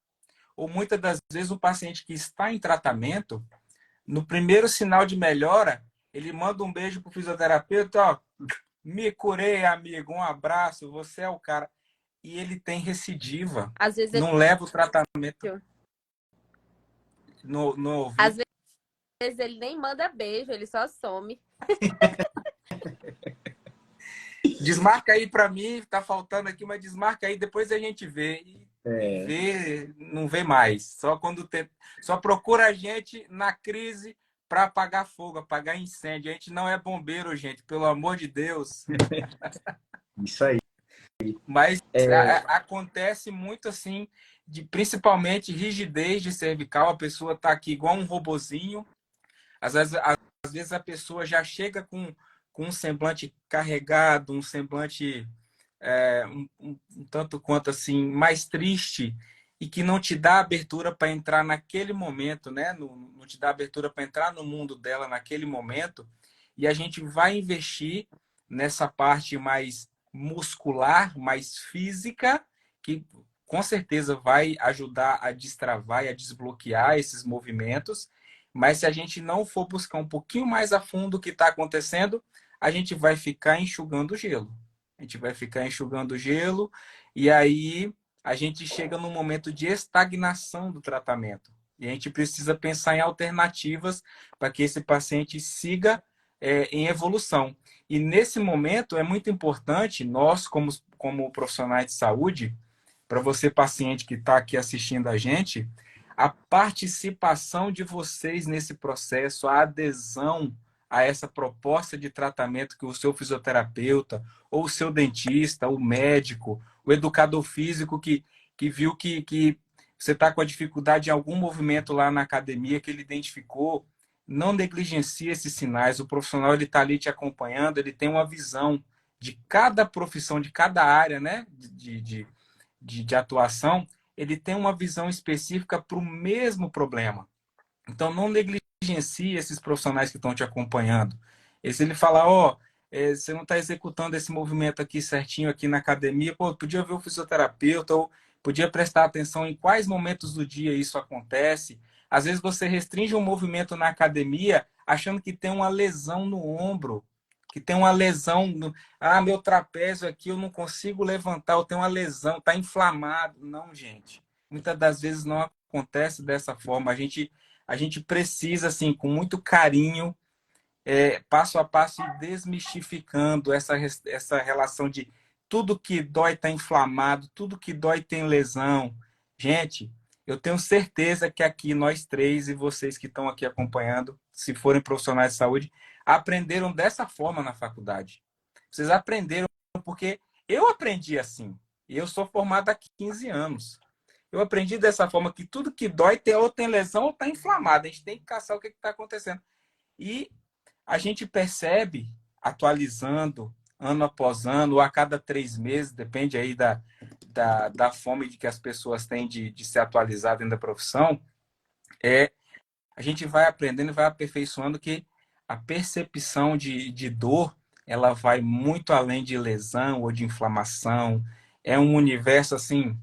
Ou muitas das vezes o paciente que está em tratamento, no primeiro sinal de melhora, ele manda um beijo pro fisioterapeuta, ó, me curei, amigo, um abraço, você é o cara. E ele tem recidiva. Às vezes não leva o tratamento no ouvido. Às vezes ele nem manda beijo, ele só some. Desmarca aí para mim, tá faltando aqui, mas desmarca aí, depois a gente vê. E vê, não vê mais. Só procura a gente na crise para apagar fogo, apagar incêndio. A gente não é bombeiro, gente, pelo amor de Deus. Isso aí. Mas acontece muito assim, principalmente rigidez de cervical. A pessoa tá aqui igual um robozinho. Às vezes a pessoa já chega com um semblante carregado, um semblante um tanto quanto assim mais triste e que não te dá abertura para entrar naquele momento, né? Não te dá abertura para entrar no mundo dela naquele momento. E a gente vai investir nessa parte mais muscular, mais física, que com certeza vai ajudar a destravar e a desbloquear esses movimentos. Mas se a gente não for buscar um pouquinho mais a fundo o que está acontecendo, a gente vai ficar enxugando gelo. A gente vai ficar enxugando gelo e aí a gente chega num momento de estagnação do tratamento. E a gente precisa pensar em alternativas para que esse paciente siga em evolução. E nesse momento é muito importante, nós como profissionais de saúde, para você paciente que está aqui assistindo a gente, a participação de vocês nesse processo, a adesão a essa proposta de tratamento que o seu fisioterapeuta, ou o seu dentista, o médico, o educador físico que viu que você está com a dificuldade em algum movimento lá na academia que ele identificou, não negligencie esses sinais. O profissional ele está ali te acompanhando, ele tem uma visão de cada profissão, de cada área, né, de atuação, ele tem uma visão específica para o mesmo problema. Então, não negligencie esses profissionais que estão te acompanhando. E se ele falar, você não está executando esse movimento aqui certinho aqui na academia, podia ver o fisioterapeuta, ou podia prestar atenção em quais momentos do dia isso acontece. Às vezes você restringe um movimento na academia achando que tem uma lesão no ombro, que tem uma lesão no... meu trapézio aqui eu não consigo levantar, eu tenho uma lesão, está inflamado. Não, gente. Muitas das vezes não acontece dessa forma. A gente precisa, assim, com muito carinho, passo a passo, ir desmistificando essa relação de tudo que dói está inflamado, tudo que dói tem lesão. Gente, eu tenho certeza que aqui nós três e vocês que estão aqui acompanhando, se forem profissionais de saúde, aprenderam dessa forma na faculdade. Vocês aprenderam porque eu aprendi assim. E eu sou formado há 15 anos. Eu aprendi dessa forma que tudo que dói ou tem lesão ou está inflamado. A gente tem que caçar o que está acontecendo. E a gente percebe, atualizando ano após ano, ou a cada 3 meses, depende aí da fome de que as pessoas têm de se atualizar dentro da profissão, a gente vai aprendendo e vai aperfeiçoando que a percepção de dor, ela vai muito além de lesão ou de inflamação. É um universo, assim,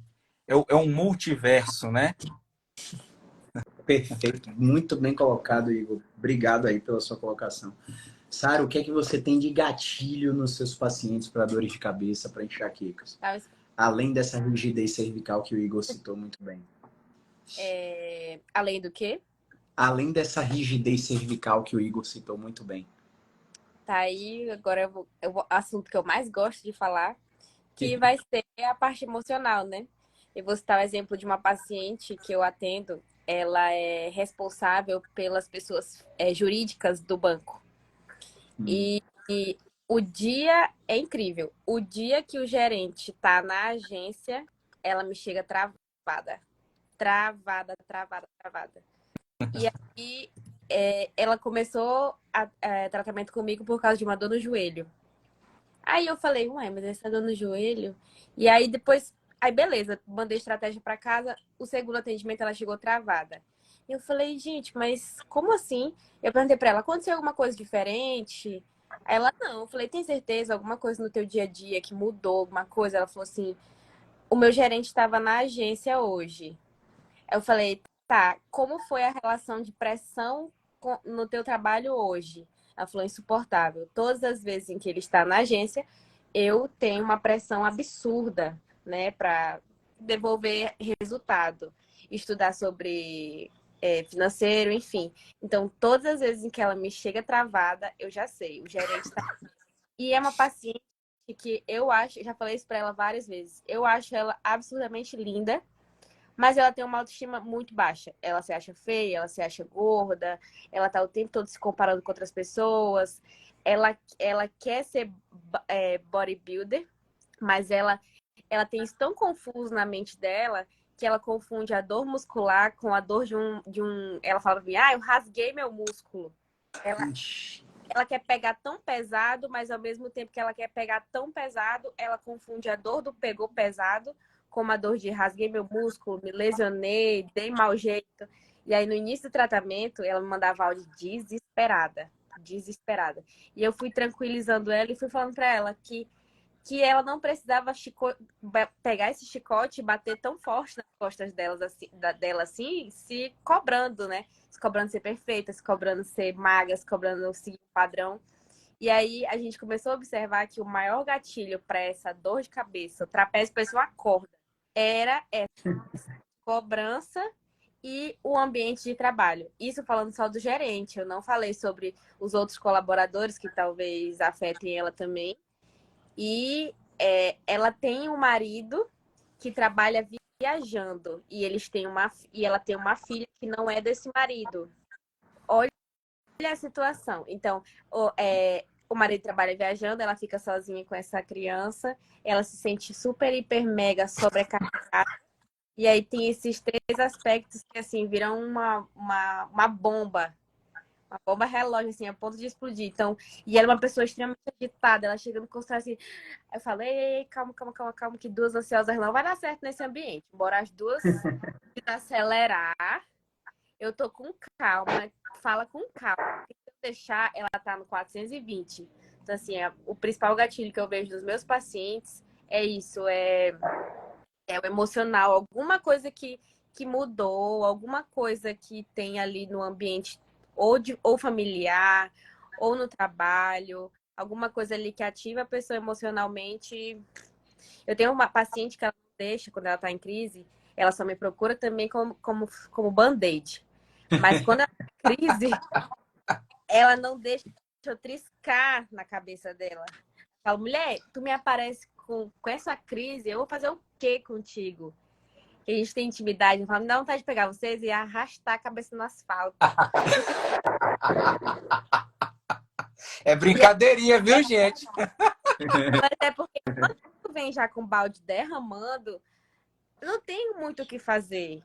é um multiverso, né? Perfeito, muito bem colocado, Igor. Obrigado aí pela sua colocação. Sara, o que é que você tem de gatilho nos seus pacientes para dores de cabeça, para enxaquecas? Além dessa rigidez cervical que o Igor citou muito bem. Além do quê? Além dessa rigidez cervical que o Igor citou muito bem. Tá aí, agora o assunto que eu mais gosto de falar, que vai ser a parte emocional, né? Eu vou citar o exemplo de uma paciente que eu atendo, ela é responsável pelas pessoas jurídicas do banco. E o dia é incrível. O dia que o gerente tá na agência, ela me chega travada. Travada. E aí, ela começou tratamento comigo por causa de uma dor no joelho. Aí eu falei, ué, mas essa dor no joelho? E aí depois, beleza, mandei estratégia pra casa. O segundo atendimento ela chegou travada. E eu falei, gente, mas como assim? Eu perguntei pra ela, aconteceu alguma coisa diferente? Aí ela, não. Eu falei, tem certeza? Alguma coisa no teu dia a dia que mudou, alguma coisa? Ela falou assim, o meu gerente estava na agência hoje. Eu falei, tá, como foi a relação de pressão no teu trabalho hoje? Ela falou, insuportável. Todas as vezes em que ele está na agência, eu tenho uma pressão absurda, né, para devolver resultado. Estudar sobre financeiro, enfim. Então, todas as vezes em que ela me chega travada, eu já sei, o gerente está... E é uma paciente que eu acho, já falei isso para ela várias vezes, eu acho ela absurdamente linda, mas ela tem uma autoestima muito baixa. Ela se acha feia, ela se acha gorda, ela tá o tempo todo se comparando com outras pessoas. Ela quer ser bodybuilder, mas ela tem isso tão confuso na mente dela que ela confunde a dor muscular com a dor de um... Ela fala pra mim, eu rasguei meu músculo. Ela quer pegar tão pesado, mas ao mesmo tempo que ela quer pegar tão pesado, ela confunde a dor do pegou pesado como a dor de rasguei meu músculo, me lesionei, dei mau jeito. E aí, no início do tratamento, ela me mandava áudio desesperada. E eu fui tranquilizando ela e fui falando pra ela que ela não precisava pegar esse chicote e bater tão forte nas costas dela assim, se cobrando, né? Se cobrando ser perfeita, se cobrando ser magra, se cobrando seguir o padrão. E aí a gente começou a observar que o maior gatilho para essa dor de cabeça, o trapézio parecia uma corda, era essa cobrança e o ambiente de trabalho. Isso falando só do gerente, eu não falei sobre os outros colaboradores que talvez afetem ela também. E ela tem um marido que trabalha viajando e ela tem uma filha que não é desse marido. Olha a situação. Então, o marido trabalha viajando, ela fica sozinha com essa criança, ela se sente super, hiper, mega sobrecarregada. E aí tem esses três aspectos que, assim, viram uma bomba. Uma bomba relógio, assim, a ponto de explodir. Então, e ela é uma pessoa extremamente agitada. Ela chega no consultório assim. Eu falo, ei, calma, calma, calma, calma, que duas ansiosas não vai dar certo nesse ambiente. Embora as duas acelerar, eu tô com calma, fala com calma. Se eu deixar, ela tá no 420. Então, assim, o principal gatilho que eu vejo dos meus pacientes é isso, é o emocional, alguma coisa que mudou, alguma coisa que tem ali no ambiente ou familiar, ou no trabalho, alguma coisa ali que ativa a pessoa emocionalmente. Eu tenho uma paciente que ela não deixa, quando ela está em crise, ela só me procura também como band-aid. Mas quando ela está em crise, ela não deixa eu triscar na cabeça dela. Eu falo, mulher, tu me aparece com essa crise, eu vou fazer o quê contigo? Que a gente tem intimidade, eu falo, me dá vontade de pegar vocês e arrastar a cabeça no asfalto. É brincadeirinha, viu, gente? Mas é porque quando tu vem já com o balde derramando, não tem muito o que fazer.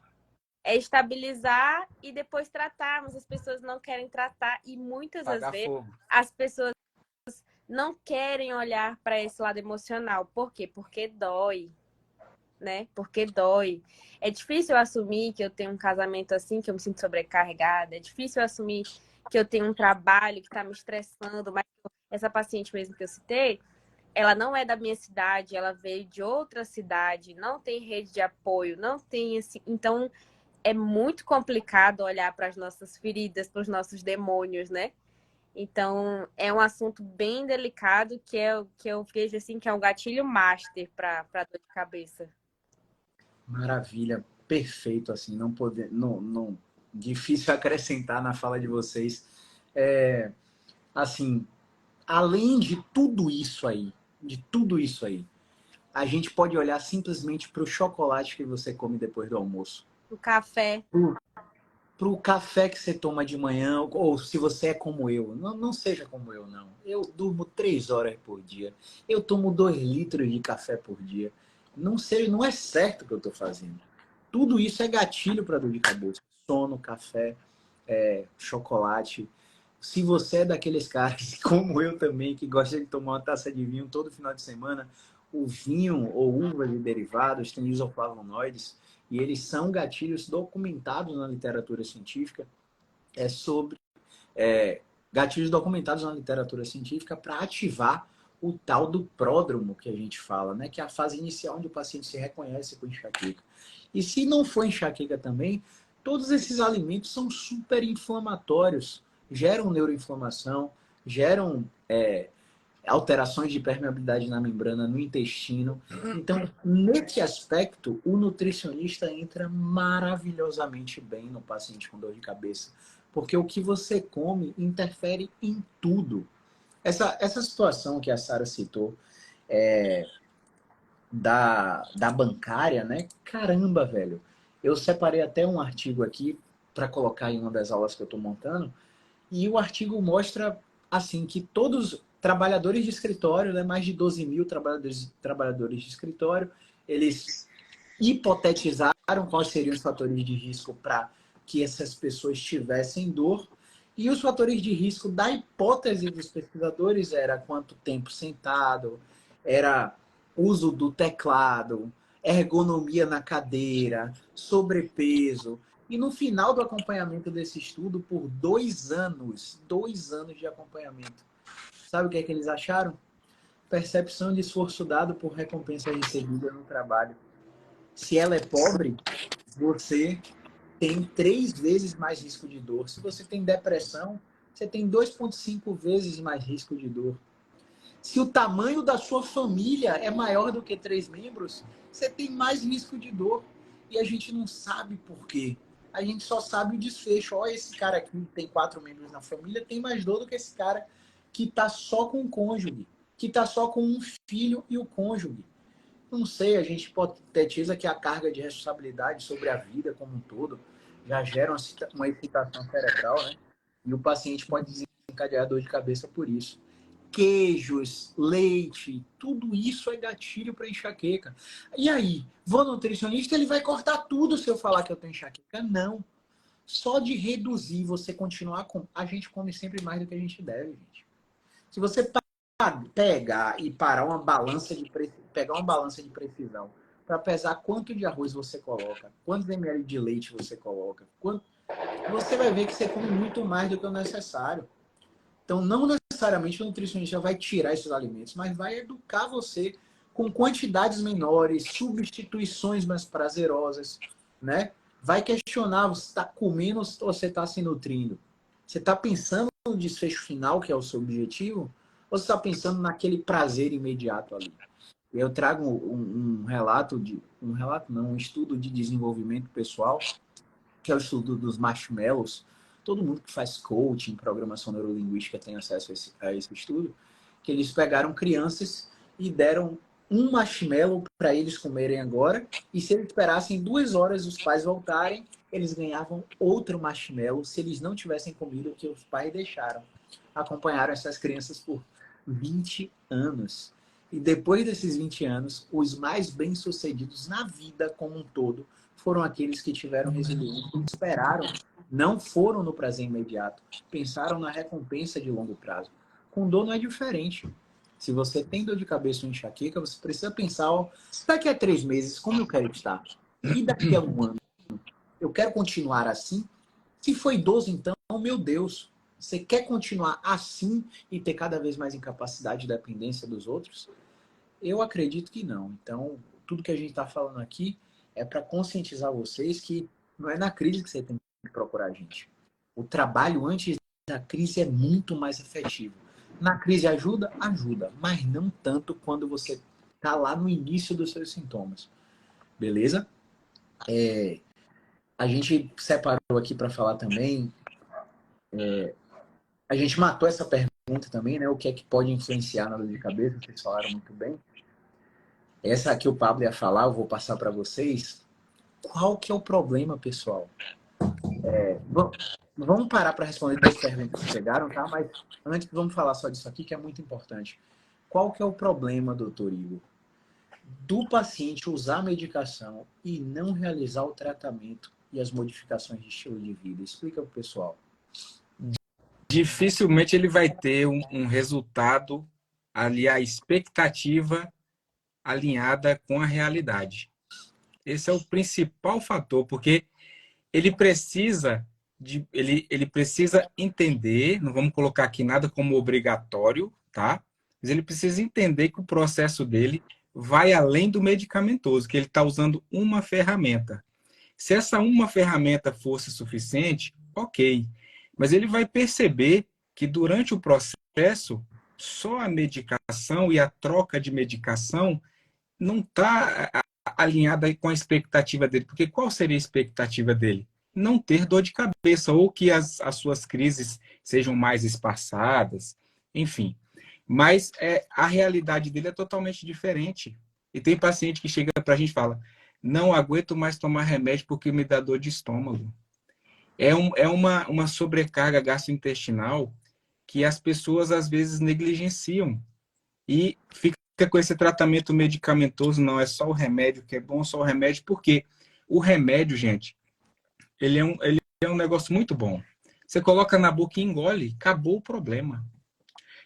É estabilizar e depois tratar, mas as pessoas não querem tratar e muitas das Pagar vezes fogo. as pessoas não querem olhar para esse lado emocional. Por quê? Porque dói, né? Porque dói. É difícil eu assumir que eu tenho um casamento assim, que eu me sinto sobrecarregada. É difícil eu assumir que eu tenho um trabalho que está me estressando, mas essa paciente mesmo que eu citei, ela não é da minha cidade, ela veio de outra cidade, não tem rede de apoio, não tem assim. Então, é muito complicado olhar para as nossas feridas, para os nossos demônios, né? Então, é um assunto bem delicado que eu vejo assim que é um gatilho master para dor de cabeça. Maravilha, perfeito, assim, não, difícil acrescentar na fala de vocês. Assim, além de tudo isso aí, a gente pode olhar simplesmente para o chocolate que você come depois do almoço. O café. Para o café que você toma de manhã, ou se você é como eu, não seja como eu, não. Eu durmo 3 horas por dia. Eu tomo 2 litros de café por dia. Não é certo o que eu estou fazendo. Tudo isso é gatilho para dor de cabeça. Sono, café, chocolate. Se você é daqueles caras, como eu também, que gosta de tomar uma taça de vinho todo final de semana, o vinho ou uvas e derivados têm isoflavonoides e eles são gatilhos documentados na literatura científica sobre gatilhos documentados na literatura científica para ativar o tal do pródromo que a gente fala, né? Que é a fase inicial onde o paciente se reconhece com enxaqueca. E se não for enxaqueca também, todos esses alimentos são super inflamatórios, geram neuroinflamação, geram alterações de permeabilidade na membrana, no intestino. Então, nesse aspecto, o nutricionista entra maravilhosamente bem no paciente com dor de cabeça, porque o que você come interfere em tudo. Essa situação que a Sara citou da bancária, né? Caramba, velho. Eu separei até um artigo aqui para colocar em uma das aulas que eu estou montando, e o artigo mostra assim que todos trabalhadores de escritório, né, mais de 12 mil trabalhadores de escritório, eles hipotetizaram quais seriam os fatores de risco para que essas pessoas tivessem dor. E os fatores de risco da hipótese dos pesquisadores era quanto tempo sentado, era uso do teclado, ergonomia na cadeira, sobrepeso. E no final do acompanhamento desse estudo, por 2 anos de acompanhamento, sabe o que é que eles acharam? Percepção de esforço dado por recompensa recebida no trabalho. Se ela é pobre, você tem 3 vezes mais risco de dor. Se você tem depressão, você tem 2,5 vezes mais risco de dor. Se o tamanho da sua família é maior do que 3 membros, você tem mais risco de dor. E a gente não sabe por quê. A gente só sabe o desfecho. Olha, esse cara aqui que tem 4 membros na família tem mais dor do que esse cara que está só com o cônjuge, que está só com um filho e o cônjuge. Não sei, a gente hipotetiza que a carga de responsabilidade sobre a vida como um todo já gera uma excitação cerebral, né? E o paciente pode desencadear dor de cabeça por isso. Queijos, leite, tudo isso é gatilho para enxaqueca. E aí, vou no nutricionista, ele vai cortar tudo se eu falar que eu tenho enxaqueca? Não. Só de reduzir, você continuar com... A gente come sempre mais do que a gente deve, gente. Se você pegar e parar uma balança de pegar uma balança de precisão para pesar quanto de arroz você coloca, quantos ml de leite você coloca, você vai ver que você come muito mais do que o necessário. Então, não necessariamente o nutricionista vai tirar esses alimentos, mas vai educar você com quantidades menores, substituições mais prazerosas, né? Vai questionar, você está comendo ou você está se nutrindo? Você está pensando no desfecho final, que é o seu objetivo? Ou você está pensando naquele prazer imediato ali? Eu trago um um estudo de desenvolvimento pessoal, que é o estudo dos marshmallows. Todo mundo que faz coaching, programação neurolinguística tem acesso a esse estudo, que eles pegaram crianças e deram um marshmallow para eles comerem agora, e se eles esperassem 2 horas os pais voltarem, eles ganhavam outro marshmallow se eles não tivessem comido o que os pais deixaram. Acompanharam essas crianças por 20 anos. E depois desses 20 anos, os mais bem-sucedidos na vida como um todo foram aqueles que tiveram resiliência, esperaram, não foram no prazer imediato, pensaram na recompensa de longo prazo. Com dor não é diferente. Se você tem dor de cabeça ou enxaqueca, você precisa pensar, ó, daqui a 3 meses, como eu quero estar? E daqui a 1 ano? Eu quero continuar assim? Se foi idoso, então, meu Deus, você quer continuar assim e ter cada vez mais incapacidade e dependência dos outros? Eu acredito que não. Então, tudo que a gente está falando aqui é para conscientizar vocês que não é na crise que você tem que procurar a gente. O trabalho antes da crise é muito mais efetivo. Na crise ajuda? Ajuda, mas não tanto quando você está lá no início dos seus sintomas. Beleza? A gente separou aqui para falar também. A gente matou essa pergunta também, né? O que é que pode influenciar na dor de cabeça? Vocês falaram muito bem. Essa aqui o Pablo ia falar, eu vou passar para vocês. Qual que é o problema, pessoal? Vamos parar para responder 2 perguntas que chegaram, tá? Mas antes vamos falar só disso aqui, que é muito importante. Qual que é o problema, doutor Igor, do paciente usar a medicação e não realizar o tratamento e as modificações de estilo de vida? Explica para o pessoal. Dificilmente ele vai ter um resultado ali, a expectativa alinhada com a realidade. Esse é o principal fator, porque ele precisa ele precisa entender, não vamos colocar aqui nada como obrigatório, tá? Mas ele precisa entender que o processo dele vai além do medicamentoso, que ele está usando uma ferramenta. Se essa uma ferramenta fosse suficiente, ok. Mas ele vai perceber que durante o processo, só a medicação e a troca de medicação não está alinhada com a expectativa dele. Porque qual seria a expectativa dele? Não ter dor de cabeça, ou que as suas crises sejam mais espaçadas, enfim. Mas a realidade dele é totalmente diferente. E tem paciente que chega para a gente e fala, não aguento mais tomar remédio porque me dá dor de estômago. É uma sobrecarga gastrointestinal que as pessoas às vezes negligenciam. E fica com esse tratamento medicamentoso, não é só o remédio que é bom, só o remédio, porque o remédio, gente, ele é um negócio muito bom. Você coloca na boca e engole, acabou o problema.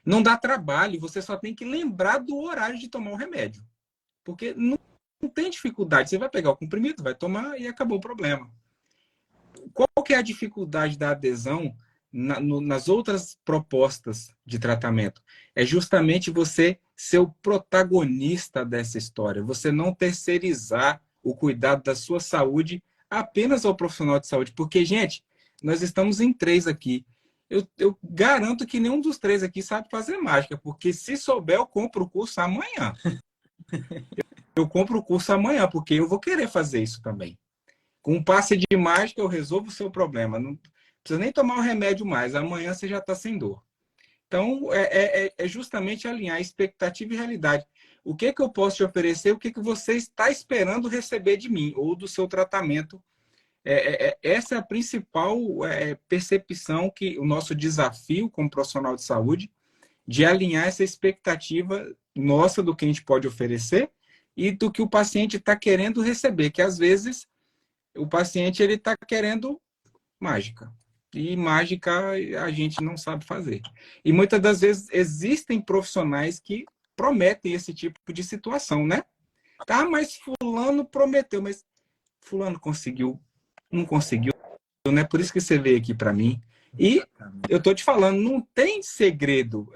Não dá trabalho, você só tem que lembrar do horário de tomar o remédio. Porque não tem dificuldade. Você vai pegar o comprimido, vai tomar e acabou o problema. Qual que é a dificuldade da adesão nas outras propostas de tratamento? É justamente você ser o protagonista dessa história. Você não terceirizar o cuidado da sua saúde apenas ao profissional de saúde. Porque, gente, nós estamos em 3 aqui. Eu garanto que nenhum dos 3 aqui sabe fazer mágica. Porque se souber, eu compro o curso amanhã. Eu compro o curso amanhã, porque eu vou querer fazer isso também. Com um passe de mágica, eu resolvo o seu problema. Não precisa nem tomar o remédio mais. Amanhã você já está sem dor. Então, é justamente alinhar expectativa e realidade. O que eu posso te oferecer? O que você está esperando receber de mim ou do seu tratamento Essa é a principal percepção que o nosso desafio como profissional de saúde, de alinhar essa expectativa nossa do que a gente pode oferecer e do que o paciente está querendo receber, que às vezes o paciente ele está querendo mágica. E mágica a gente não sabe fazer. E muitas das vezes existem profissionais que prometem esse tipo de situação, né? Tá, mas fulano prometeu, mas fulano conseguiu, não conseguiu, né? Por isso que você veio aqui para mim. E eu tô te falando, não tem segredo.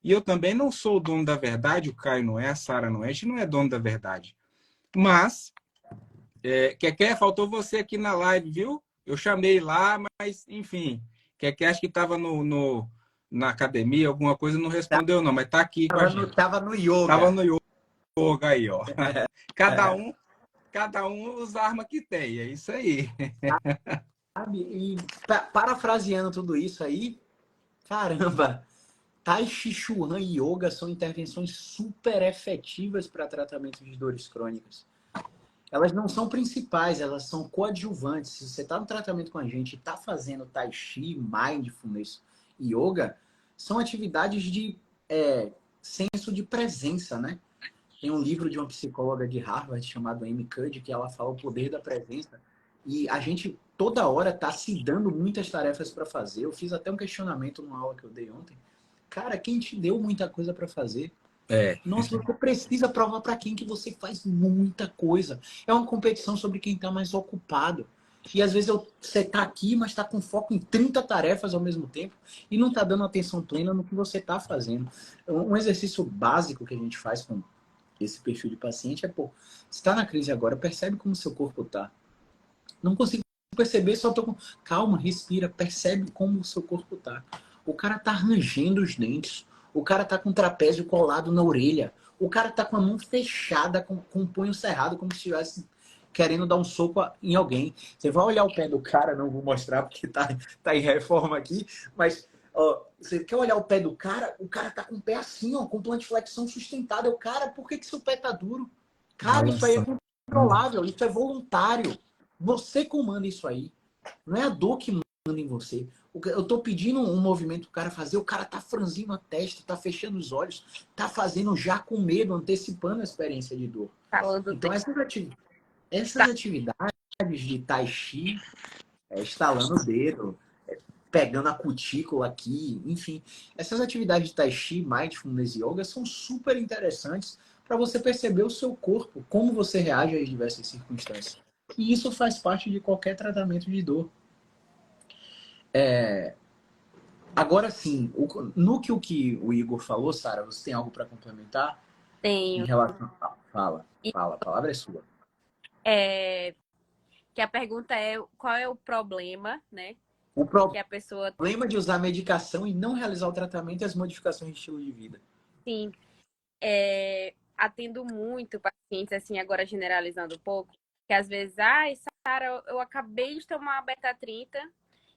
E eu também não sou o dono da verdade, o Caio não é, a Sara não é, a gente não é dono da verdade. Mas, faltou você aqui na live, viu? Eu chamei lá, mas, enfim, acho que estava na academia, alguma coisa, não respondeu não, mas tá aqui com a gente. Tava no yoga. Tava no yoga aí, ó. Cada um usa a arma que tem, é isso aí. Sabe? E parafraseando tudo isso aí, caramba, Tai Chi Chuan e Yoga são intervenções super efetivas para tratamento de dores crônicas. Elas não são principais, elas são coadjuvantes. Se você está no tratamento com a gente e está fazendo Tai Chi, Mindfulness e Yoga, são atividades de senso de presença, né? Tem um livro de uma psicóloga de Harvard chamado Amy Cuddy, que ela fala o poder da presença. E a gente toda hora está se dando muitas tarefas para fazer. Eu fiz até um questionamento numa aula que eu dei ontem. Cara, quem te deu muita coisa para fazer? Nossa, você precisa provar para quem que você faz muita coisa. É uma competição sobre quem está mais ocupado. E às vezes você está aqui, mas está com foco em 30 tarefas ao mesmo tempo e não está dando atenção plena no que você está fazendo. Um exercício básico que a gente faz com esse perfil de paciente é, você está na crise agora, percebe como seu corpo está. Não consigo perceber, só tô com... Calma, respira, percebe como o seu corpo tá. O cara tá rangendo os dentes. O cara tá com o trapézio colado na orelha. O cara tá com a mão fechada, com o punho cerrado, como se estivesse querendo dar um soco em alguém. Você vai olhar o pé do cara, não vou mostrar porque tá em reforma aqui, mas ó, você quer olhar o pé do cara, o cara tá com o pé assim, ó, com plantiflexão sustentada. Cara, por que seu pé tá duro? Cara, isso aí é controlável, isso é voluntário. Você comanda isso aí. Não é a dor que manda em você. Eu tô pedindo um movimento pro cara fazer, o cara tá franzindo a testa, tá fechando os olhos, tá fazendo já com medo, antecipando a experiência de dor. Então essas atividades de Tai Chi, estalando o dedo, pegando a cutícula aqui, enfim, essas atividades de Tai Chi, Mindfulness e Yoga são super interessantes para você perceber o seu corpo, como você reage às diversas circunstâncias. E isso faz parte de qualquer tratamento de dor. Agora sim, no que o Igor falou, Sara, você tem algo para complementar? Tenho. Em relação... Fala, a palavra é sua. Que a pergunta é qual é o problema, né? O Que a pessoa problema de usar medicação e não realizar o tratamento e as modificações de estilo de vida. Sim. Atendo muito pacientes, assim, agora generalizando um pouco, que às vezes, Sara, eu acabei de tomar uma beta-30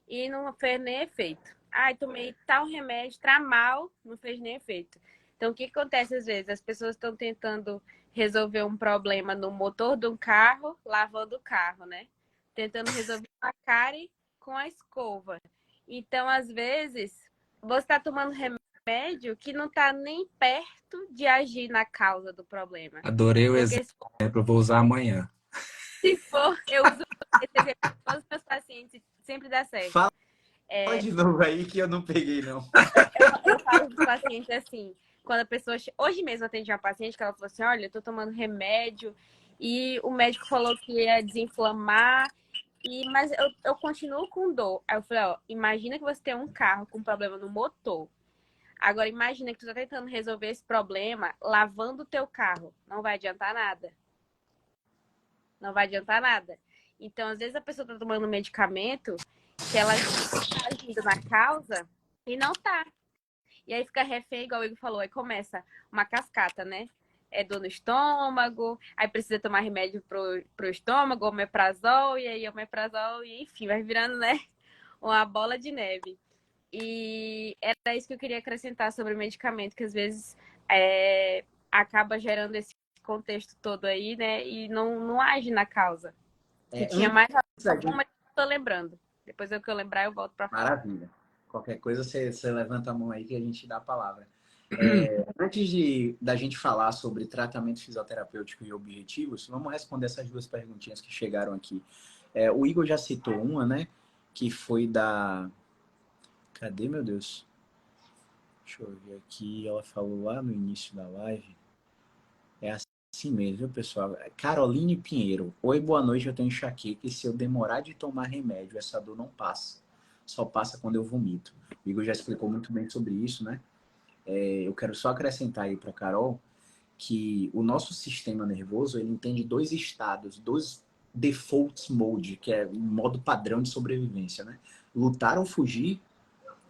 e não fez nem efeito. Tomei tal remédio, tramal, não fez nem efeito. Então, o que acontece às vezes? As pessoas estão tentando resolver um problema no motor de um carro, lavando o carro, né? Tentando resolver uma cárie com a escova. Então, às vezes, você está tomando remédio que não está nem perto de agir na causa do problema. Adorei o exemplo, vou usar amanhã. Se for, eu uso esse exemplo com todos os meus pacientes, sempre dá certo. Fala de novo aí que eu não peguei, não. Eu falo dos pacientes assim, quando a pessoa... Hoje mesmo eu atendi uma paciente que ela falou assim, olha, eu tô tomando remédio e o médico falou que ia desinflamar, mas eu continuo com dor. Aí eu falei, imagina que você tem um carro com problema no motor. Agora imagina que tu tá tentando resolver esse problema lavando o teu carro. Não vai adiantar nada. Não vai adiantar nada. Então, às vezes a pessoa tá tomando um medicamento que ela está agindo na causa e não tá. E aí fica refém, igual o Igor falou, aí começa uma cascata, né? É dor no estômago, aí precisa tomar remédio pro estômago, omeprazol, e aí omeprazol, e enfim, vai virando, né? Uma bola de neve. E era isso que eu queria acrescentar sobre o medicamento, que às vezes acaba gerando esse contexto todo aí, né? E não age na causa. Que tinha mais da gente... mas não tô lembrando. Depois que eu lembrar, eu volto para falar. Maravilha. Qualquer coisa, você levanta a mão aí que a gente dá a palavra. Antes da gente falar sobre tratamento fisioterapêutico e objetivos, vamos responder essas duas perguntinhas que chegaram aqui. O Igor já citou uma, né? Que foi da... Cadê, meu Deus? Deixa eu ver aqui. Ela falou lá no início da live. É assim mesmo, viu, pessoal? Caroline Pinheiro. Oi, boa noite. Eu tenho enxaqueca e se eu demorar de tomar remédio, essa dor não passa. Só passa quando eu vomito. O Igor já explicou muito bem sobre isso, né? Eu quero só acrescentar aí para Carol que o nosso sistema nervoso ele entende dois estados, dois default mode, que é um modo padrão de sobrevivência, né? Lutar ou fugir,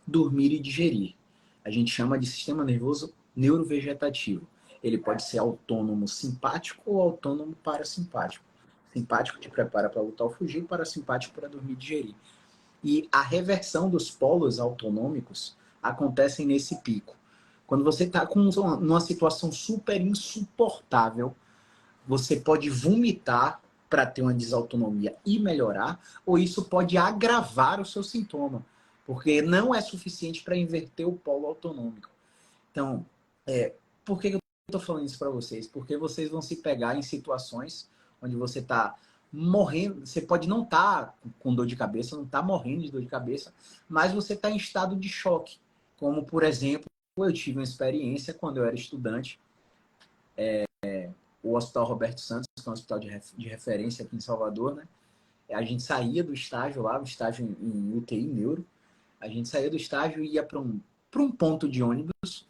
dormir e digerir. A gente chama de sistema nervoso neurovegetativo. Ele pode ser autônomo simpático ou autônomo parasimpático. Simpático te prepara para lutar ou fugir, parasimpático para dormir e digerir. E a reversão dos polos autonômicos acontece nesse pico. Quando você está com uma situação super insuportável, você pode vomitar para ter uma desautonomia e melhorar, ou isso pode agravar o seu sintoma, porque não é suficiente para inverter o polo autonômico. Então, por que eu estou falando isso para vocês? Porque vocês vão se pegar em situações onde você está morrendo, você pode não estar com dor de cabeça, não está morrendo de dor de cabeça, mas você está em estado de choque. Como, por exemplo, eu tive uma experiência quando eu era estudante, o Hospital Roberto Santos, que é um hospital de referência aqui em Salvador, né? A gente saía do estágio lá, o estágio em UTI neuro, a gente saía do estágio e ia para um ponto de ônibus,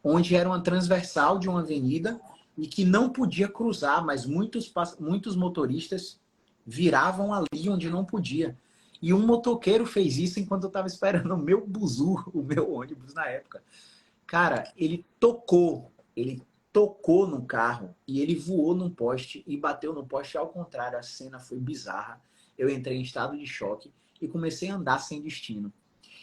onde era uma transversal de uma avenida e que não podia cruzar, mas muitos motoristas viravam ali onde não podia. E um motoqueiro fez isso enquanto eu estava esperando o meu buzu, o meu ônibus na época. Cara, ele tocou no carro e ele voou num poste e bateu no poste ao contrário. A cena foi bizarra. Eu entrei em estado de choque e comecei a andar sem destino.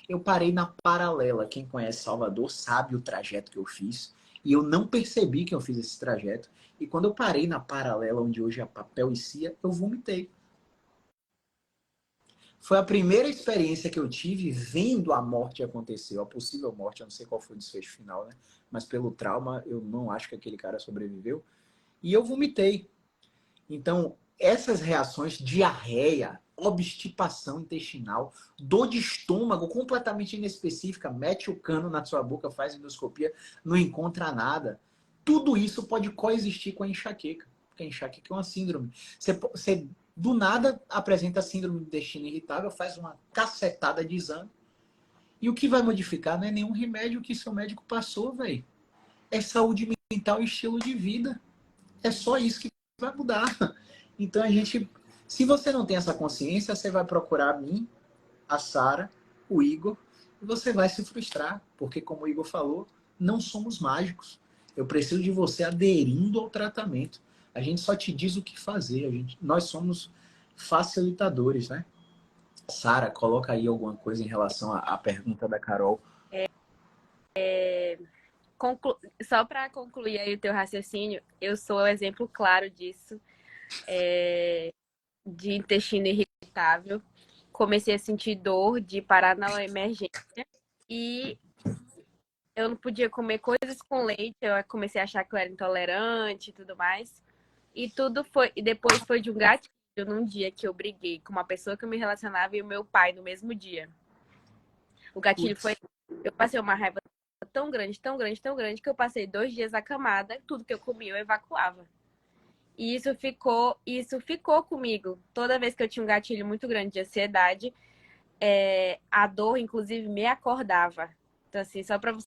Eu parei na paralela. Quem conhece Salvador sabe o trajeto que eu fiz. E eu não percebi que eu fiz esse trajeto. E quando eu parei na paralela, onde hoje é Papel e Cia, eu vomitei. Foi a primeira experiência que eu tive vendo a morte acontecer, a possível morte, eu não sei qual foi o desfecho final, né? Mas pelo trauma, eu não acho que aquele cara sobreviveu. E eu vomitei. Então, essas reações, diarreia, obstipação intestinal, dor de estômago completamente inespecífica, mete o cano na sua boca, faz endoscopia, não encontra nada. Tudo isso pode coexistir com a enxaqueca. Porque a enxaqueca é uma síndrome. Você do nada apresenta síndrome do intestino irritável, faz uma cacetada de exame. E o que vai modificar não é nenhum remédio que seu médico passou, velho. É saúde mental e estilo de vida. É só isso que vai mudar. Então se você não tem essa consciência, você vai procurar a mim, a Sara, o Igor, e você vai se frustrar, porque como o Igor falou, não somos mágicos. Eu preciso de você aderindo ao tratamento. A gente só te diz o que fazer. Nós somos facilitadores, né? Sara, coloca aí alguma coisa em relação à pergunta da Carol. Só para concluir aí o teu raciocínio, eu sou o exemplo claro disso, de intestino irritável. Comecei a sentir dor de parar na emergência e eu não podia comer coisas com leite, eu comecei a achar que eu era intolerante e tudo mais. E depois foi de um gatilho num dia que eu briguei com uma pessoa que eu me relacionava e o meu pai no mesmo dia. O gatilho foi, eu passei uma raiva tão grande, tão grande, tão grande, que eu passei 2 dias acamada, tudo que eu comia eu evacuava. E isso ficou comigo. Toda vez que eu tinha um gatilho muito grande de ansiedade, a dor, inclusive, me acordava. Então, assim, só para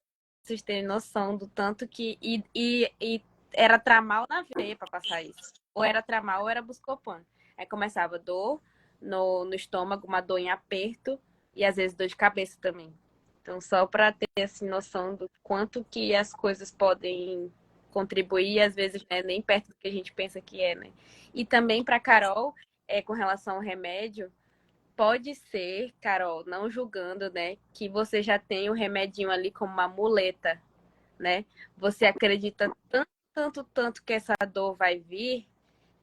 vocês terem noção do tanto que... E era Tramal na veia para passar isso. Ou era Tramal ou era Buscopan. Aí começava dor no estômago, uma dor em aperto e às vezes dor de cabeça também. Então, só para ter assim, noção do quanto que as coisas podem contribuir, às vezes nem perto do que a gente pensa que é, né? E também para Carol, com relação ao remédio, pode ser, Carol, não julgando, né, que você já tem o remedinho ali como uma muleta, né? Você acredita tanto, tanto, tanto que essa dor vai vir,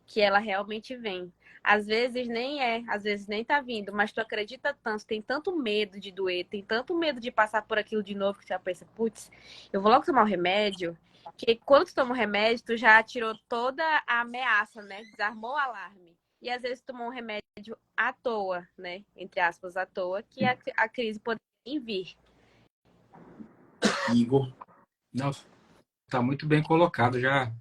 que ela realmente vem. Às vezes nem é, às vezes nem tá vindo, mas tu acredita tanto, tem tanto medo de doer, tem tanto medo de passar por aquilo de novo que tu já pensa, putz, eu vou logo tomar o remédio, que quando tu toma o remédio, tu já tirou toda a ameaça, né? Desarmou o alarme. E às vezes tomou um remédio à toa, né? Entre aspas, à toa, que a crise poderia vir. Igor. Não, tá muito bem colocado, já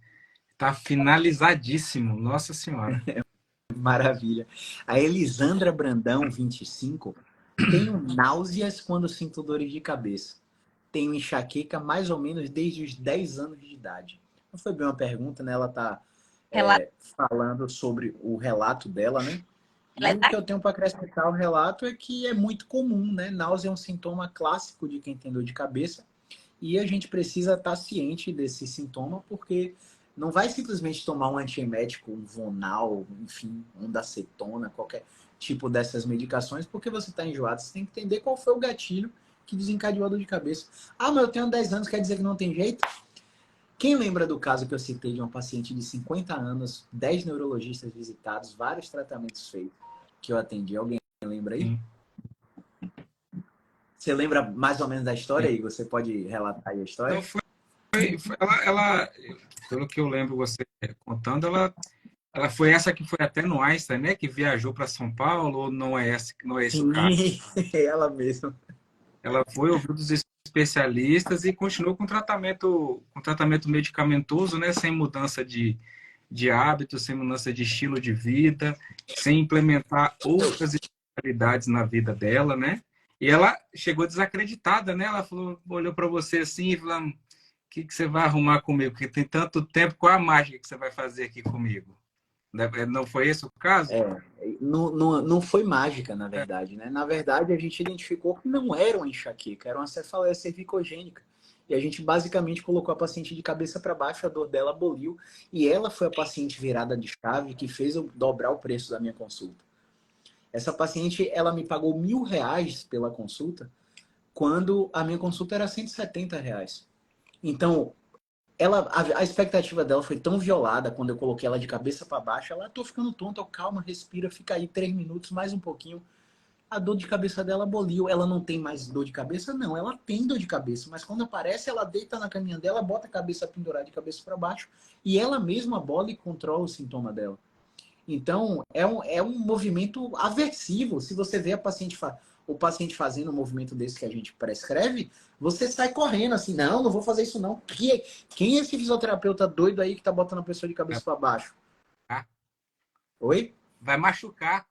tá finalizadíssimo. Nossa Senhora. Maravilha. A Elisandra Brandão, 25, tenho náuseas quando sinto dores de cabeça. Tenho enxaqueca mais ou menos desde os 10 anos de idade. Não foi bem uma pergunta, né? Ela está falando sobre o relato dela, né? E o que eu tenho para acrescentar ao relato é que é muito comum, né? Náusea é um sintoma clássico de quem tem dor de cabeça e a gente precisa estar ciente desse sintoma porque não vai simplesmente tomar um antiemético, um Vonal, enfim, um Dacetona, qualquer tipo dessas medicações, porque você está enjoado. Você tem que entender qual foi o gatilho que desencadeou a dor de cabeça. Ah, mas eu tenho 10 anos, quer dizer que não tem jeito? Quem lembra do caso que eu citei de uma paciente de 50 anos, 10 neurologistas visitados, vários tratamentos feitos, que eu atendi? Alguém lembra aí? Sim. Você lembra mais ou menos da história, Igor? Você pode relatar aí a história? Então ela, pelo que eu lembro você contando, ela foi essa que foi até no Einstein, né? Que viajou para São Paulo, ou não é esse o caso? Sim, ela mesma. Ela foi ouvir dos especialistas e continuou com tratamento medicamentoso, né? Sem mudança de hábitos, sem mudança de estilo de vida, sem implementar outras especialidades na vida dela, né? E ela chegou desacreditada, né? Ela falou, olhou para você assim e falou, o que você vai arrumar comigo? Porque tem tanto tempo, qual a mágica que você vai fazer aqui comigo? Não foi esse o caso? Não foi mágica, na verdade, né? Na verdade, a gente identificou que não era uma enxaqueca, era uma cefaleia cervicogênica. E a gente basicamente colocou a paciente de cabeça para baixo, a dor dela aboliu. E ela foi a paciente virada de chave que fez eu dobrar o preço da minha consulta. Essa paciente, ela me pagou R$1.000 pela consulta, quando a minha consulta era R$170. Então, a expectativa dela foi tão violada quando eu coloquei ela de cabeça para baixo. Ela, tô ficando tonta, calma, respira, fica aí 3 minutos, mais um pouquinho. A dor de cabeça dela aboliu. Ela não tem mais dor de cabeça? Não, ela tem dor de cabeça. Mas quando aparece, ela deita na caminha dela, bota a cabeça pendurada de cabeça para baixo e ela mesma abola e controla o sintoma dela. Então, é um movimento aversivo. Se você vê o paciente fazendo um movimento desse que a gente prescreve, você sai correndo assim, não vou fazer isso não. Quem é esse fisioterapeuta doido aí que tá botando a pessoa de cabeça para baixo? Oi? Vai machucar.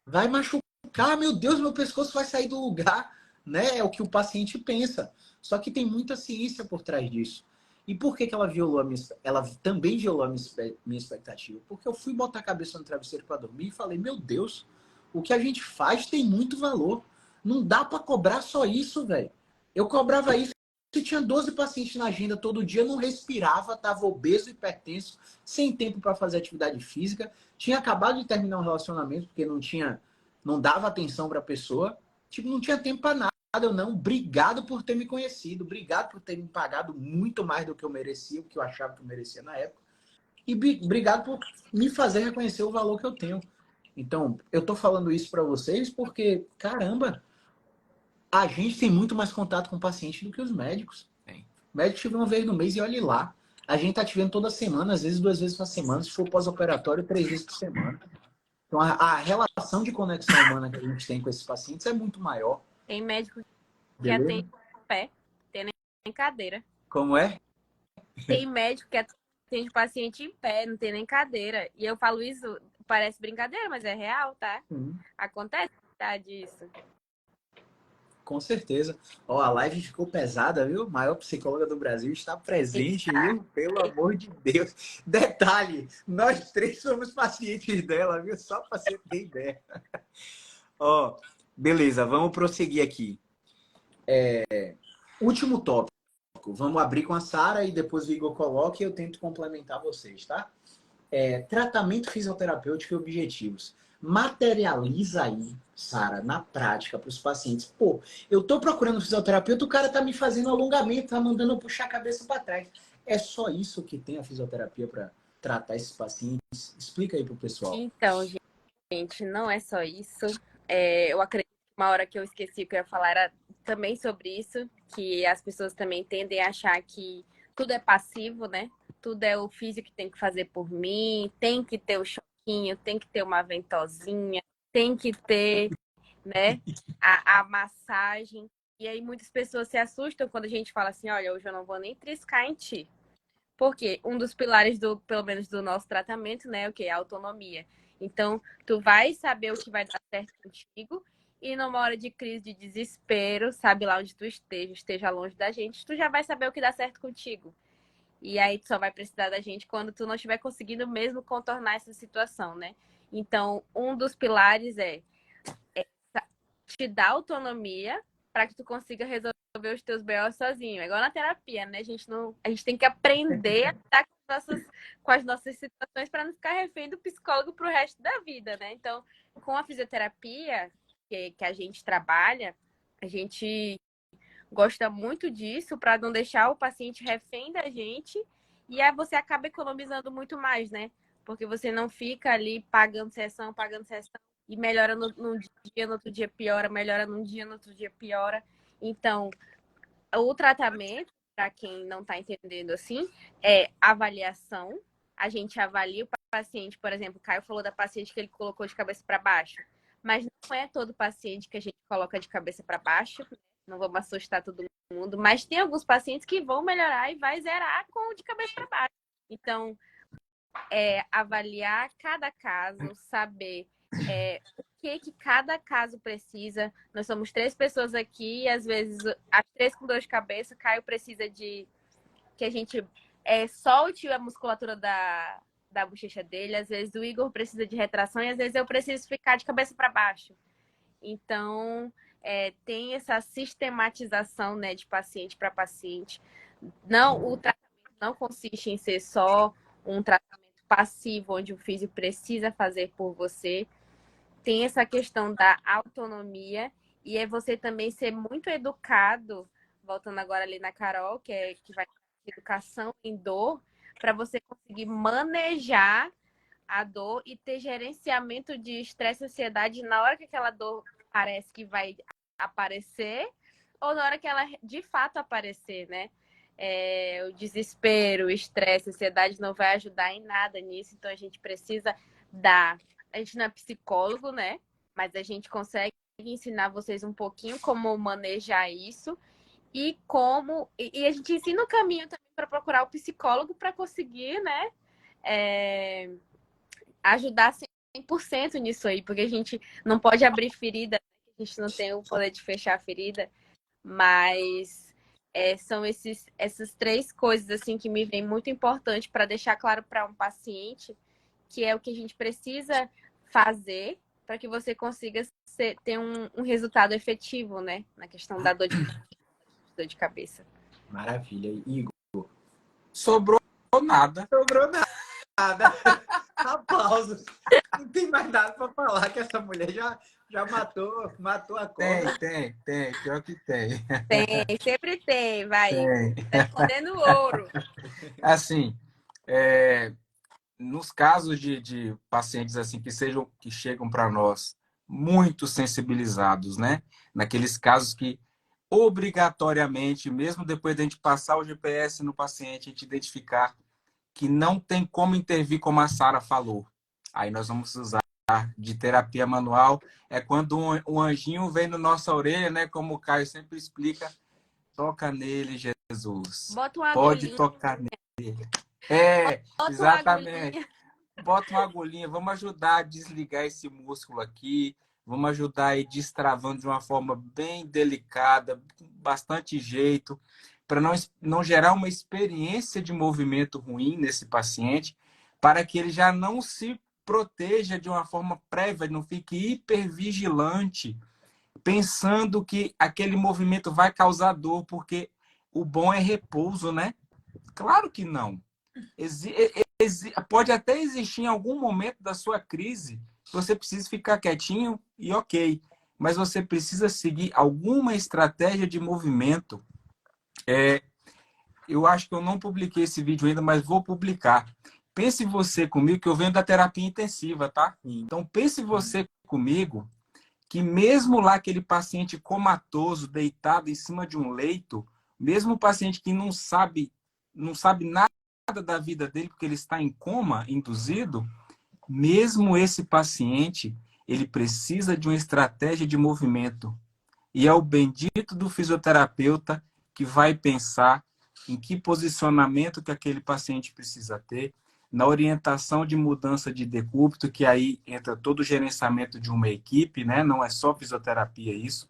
Vai machucar, meu Deus, meu pescoço vai sair do lugar, né? É o que o paciente pensa. Só que tem muita ciência por trás disso. E por que ela violou ela também violou a minha expectativa? Porque eu fui botar a cabeça no travesseiro para dormir e falei, meu Deus, o que a gente faz tem muito valor. Não dá para cobrar só isso, velho. Eu cobrava isso e tinha 12 pacientes na agenda todo dia, não respirava, estava obeso, hipertenso, sem tempo para fazer atividade física, tinha acabado de terminar um relacionamento porque não dava atenção para a pessoa, tipo, não tinha tempo para nada. Eu não, obrigado por ter me conhecido, obrigado por ter me pagado muito mais do que eu merecia, o que eu achava que eu merecia na época, e obrigado por me fazer reconhecer o valor que eu tenho. Então, eu tô falando isso para vocês porque, caramba, a gente tem muito mais contato com o paciente do que os médicos. O médico te vê uma vez no mês e olhe lá. A gente tá te vendo toda semana, às vezes 2 vezes por semana, se for pós-operatório, 3 vezes por semana. Então, a relação de conexão humana que a gente tem com esses pacientes é muito maior. Tem médico que Beleza? atende em pé, tem nem cadeira. Como é? Tem médico que atende paciente em pé, não tem nem cadeira. E eu falo isso, parece brincadeira, mas é real, tá? Acontece, tá, disso. Com certeza. Ó, a live ficou pesada, viu? Maior psicóloga do Brasil está presente, viu? Pelo amor de Deus. Detalhe, nós 3 somos pacientes dela, viu? Só para você ter ideia. Ó, beleza, vamos prosseguir aqui. Último tópico. Vamos abrir com a Sara e depois o Igor coloca e eu tento complementar vocês, tá? Tratamento fisioterapêutico e objetivos. Materializa aí, Sara, na prática para os pacientes. Pô, eu tô procurando fisioterapeuta, o cara tá me fazendo alongamento, tá mandando eu puxar a cabeça para trás. É só isso que tem a fisioterapia tratar esses pacientes? Explica aí para o pessoal. Então, gente, não é só isso. Eu acredito que uma hora que eu esqueci o que eu ia falar era também sobre isso, que as pessoas também tendem a achar que tudo é passivo, né? Tudo é o físico que tem que fazer por mim, tem que ter o choquinho, tem que ter uma ventosinha, tem que ter, né, a massagem. E aí muitas pessoas se assustam quando a gente fala assim, olha, hoje eu não vou nem triscar em ti. Porque um dos pilares pelo menos do nosso tratamento, né, é o que? A autonomia. Então, tu vai saber o que vai dar certo contigo e numa hora de crise, de desespero, sabe lá onde tu esteja longe da gente, tu já vai saber o que dá certo contigo. E aí tu só vai precisar da gente quando tu não estiver conseguindo mesmo contornar essa situação, né? Então, um dos pilares é te dar autonomia para que tu consiga resolver os teus BO sozinho. É igual na terapia, né? A gente tem que aprender a lidar com as nossas situações para não ficar refém do psicólogo pro resto da vida, né? Então, com a fisioterapia que a gente trabalha, a gente gosta muito disso para não deixar o paciente refém da gente e aí você acaba economizando muito mais, né? Porque você não fica ali pagando sessão e melhora num dia, no outro dia piora, melhora num dia, no outro dia piora. Então, o tratamento, para quem não está entendendo assim, é avaliação. A gente avalia o paciente, por exemplo, o Caio falou da paciente que ele colocou de cabeça para baixo, mas não é todo paciente que a gente coloca de cabeça para baixo, não vamos assustar todo mundo, mas tem alguns pacientes que vão melhorar e vai zerar com de cabeça para baixo. Então, avaliar cada caso, saber o que cada caso precisa. Nós somos 3 pessoas aqui e às vezes as 3 com dor de cabeça, Caio precisa de que a gente solte a musculatura da bochecha dele, às vezes o Igor precisa de retração e às vezes eu preciso ficar de cabeça para baixo. Então, tem essa sistematização, né, de paciente para paciente. O tratamento não consiste em ser só um tratamento passivo, onde o físico precisa fazer por você. Tem essa questão da autonomia e é você também ser muito educado, voltando agora ali na Carol, que vai ter educação em dor, para você conseguir manejar a dor e ter gerenciamento de estresse e ansiedade na hora que aquela dor parece que vai aparecer ou na hora que ela de fato aparecer, né? O desespero, o estresse, a ansiedade não vai ajudar em nada nisso, então a gente precisa a gente não é psicólogo, né? Mas a gente consegue ensinar vocês um pouquinho como manejar isso e a gente ensina o caminho também para procurar o psicólogo para conseguir, né? Ajudar 100% nisso aí, porque a gente não pode abrir ferida, a gente não tem o poder de fechar a ferida, mas são essas 3 coisas assim que me vêm muito importante para deixar claro para um paciente que é o que a gente precisa fazer para que você consiga ter um resultado efetivo, né? Na questão da dor de cabeça. Maravilha. Igor. Sobrou nada. Sobrou nada. Aplausos. Não tem mais nada para falar, que essa mulher já matou a cobra. Tem. Pior que tem. Tem, sempre tem, vai. Tem. Tá escondendo ouro. Assim, nos casos de pacientes assim que chegam para nós muito sensibilizados, né? Naqueles casos que obrigatoriamente, mesmo depois de a gente passar o GPS no paciente, a gente identificar que não tem como intervir, como a Sara falou. Aí nós vamos usar de terapia manual. É quando um anjinho vem na nossa orelha, né? Como o Caio sempre explica, toca nele, Jesus. Bota uma Pode agulhinha. tocar nele. Bota Exatamente. Uma Bota uma agulhinha. Vamos ajudar a desligar esse músculo aqui. Vamos ajudar a ir destravando de uma forma bem delicada, com bastante jeito, para não gerar uma experiência de movimento ruim nesse paciente, para que ele já não se proteja de uma forma prévia, não fique hipervigilante, pensando que aquele movimento vai causar dor, porque o bom é repouso, né? Claro que não. Pode até existir em algum momento da sua crise, você precisa ficar quietinho e ok, mas você precisa seguir alguma estratégia de movimento. Eu acho que eu não publiquei esse vídeo ainda, mas vou publicar, pense você comigo, que eu venho da terapia intensiva, tá? Sim. Então, pense você comigo que mesmo lá aquele paciente comatoso, deitado em cima de um leito, mesmo o paciente que não sabe nada da vida dele, porque ele está em coma induzido, mesmo esse paciente, ele precisa de uma estratégia de movimento. E é o bendito do fisioterapeuta que vai pensar em que posicionamento que aquele paciente precisa ter, na orientação de mudança de decúbito, que aí entra todo o gerenciamento de uma equipe, né? Não é só fisioterapia isso,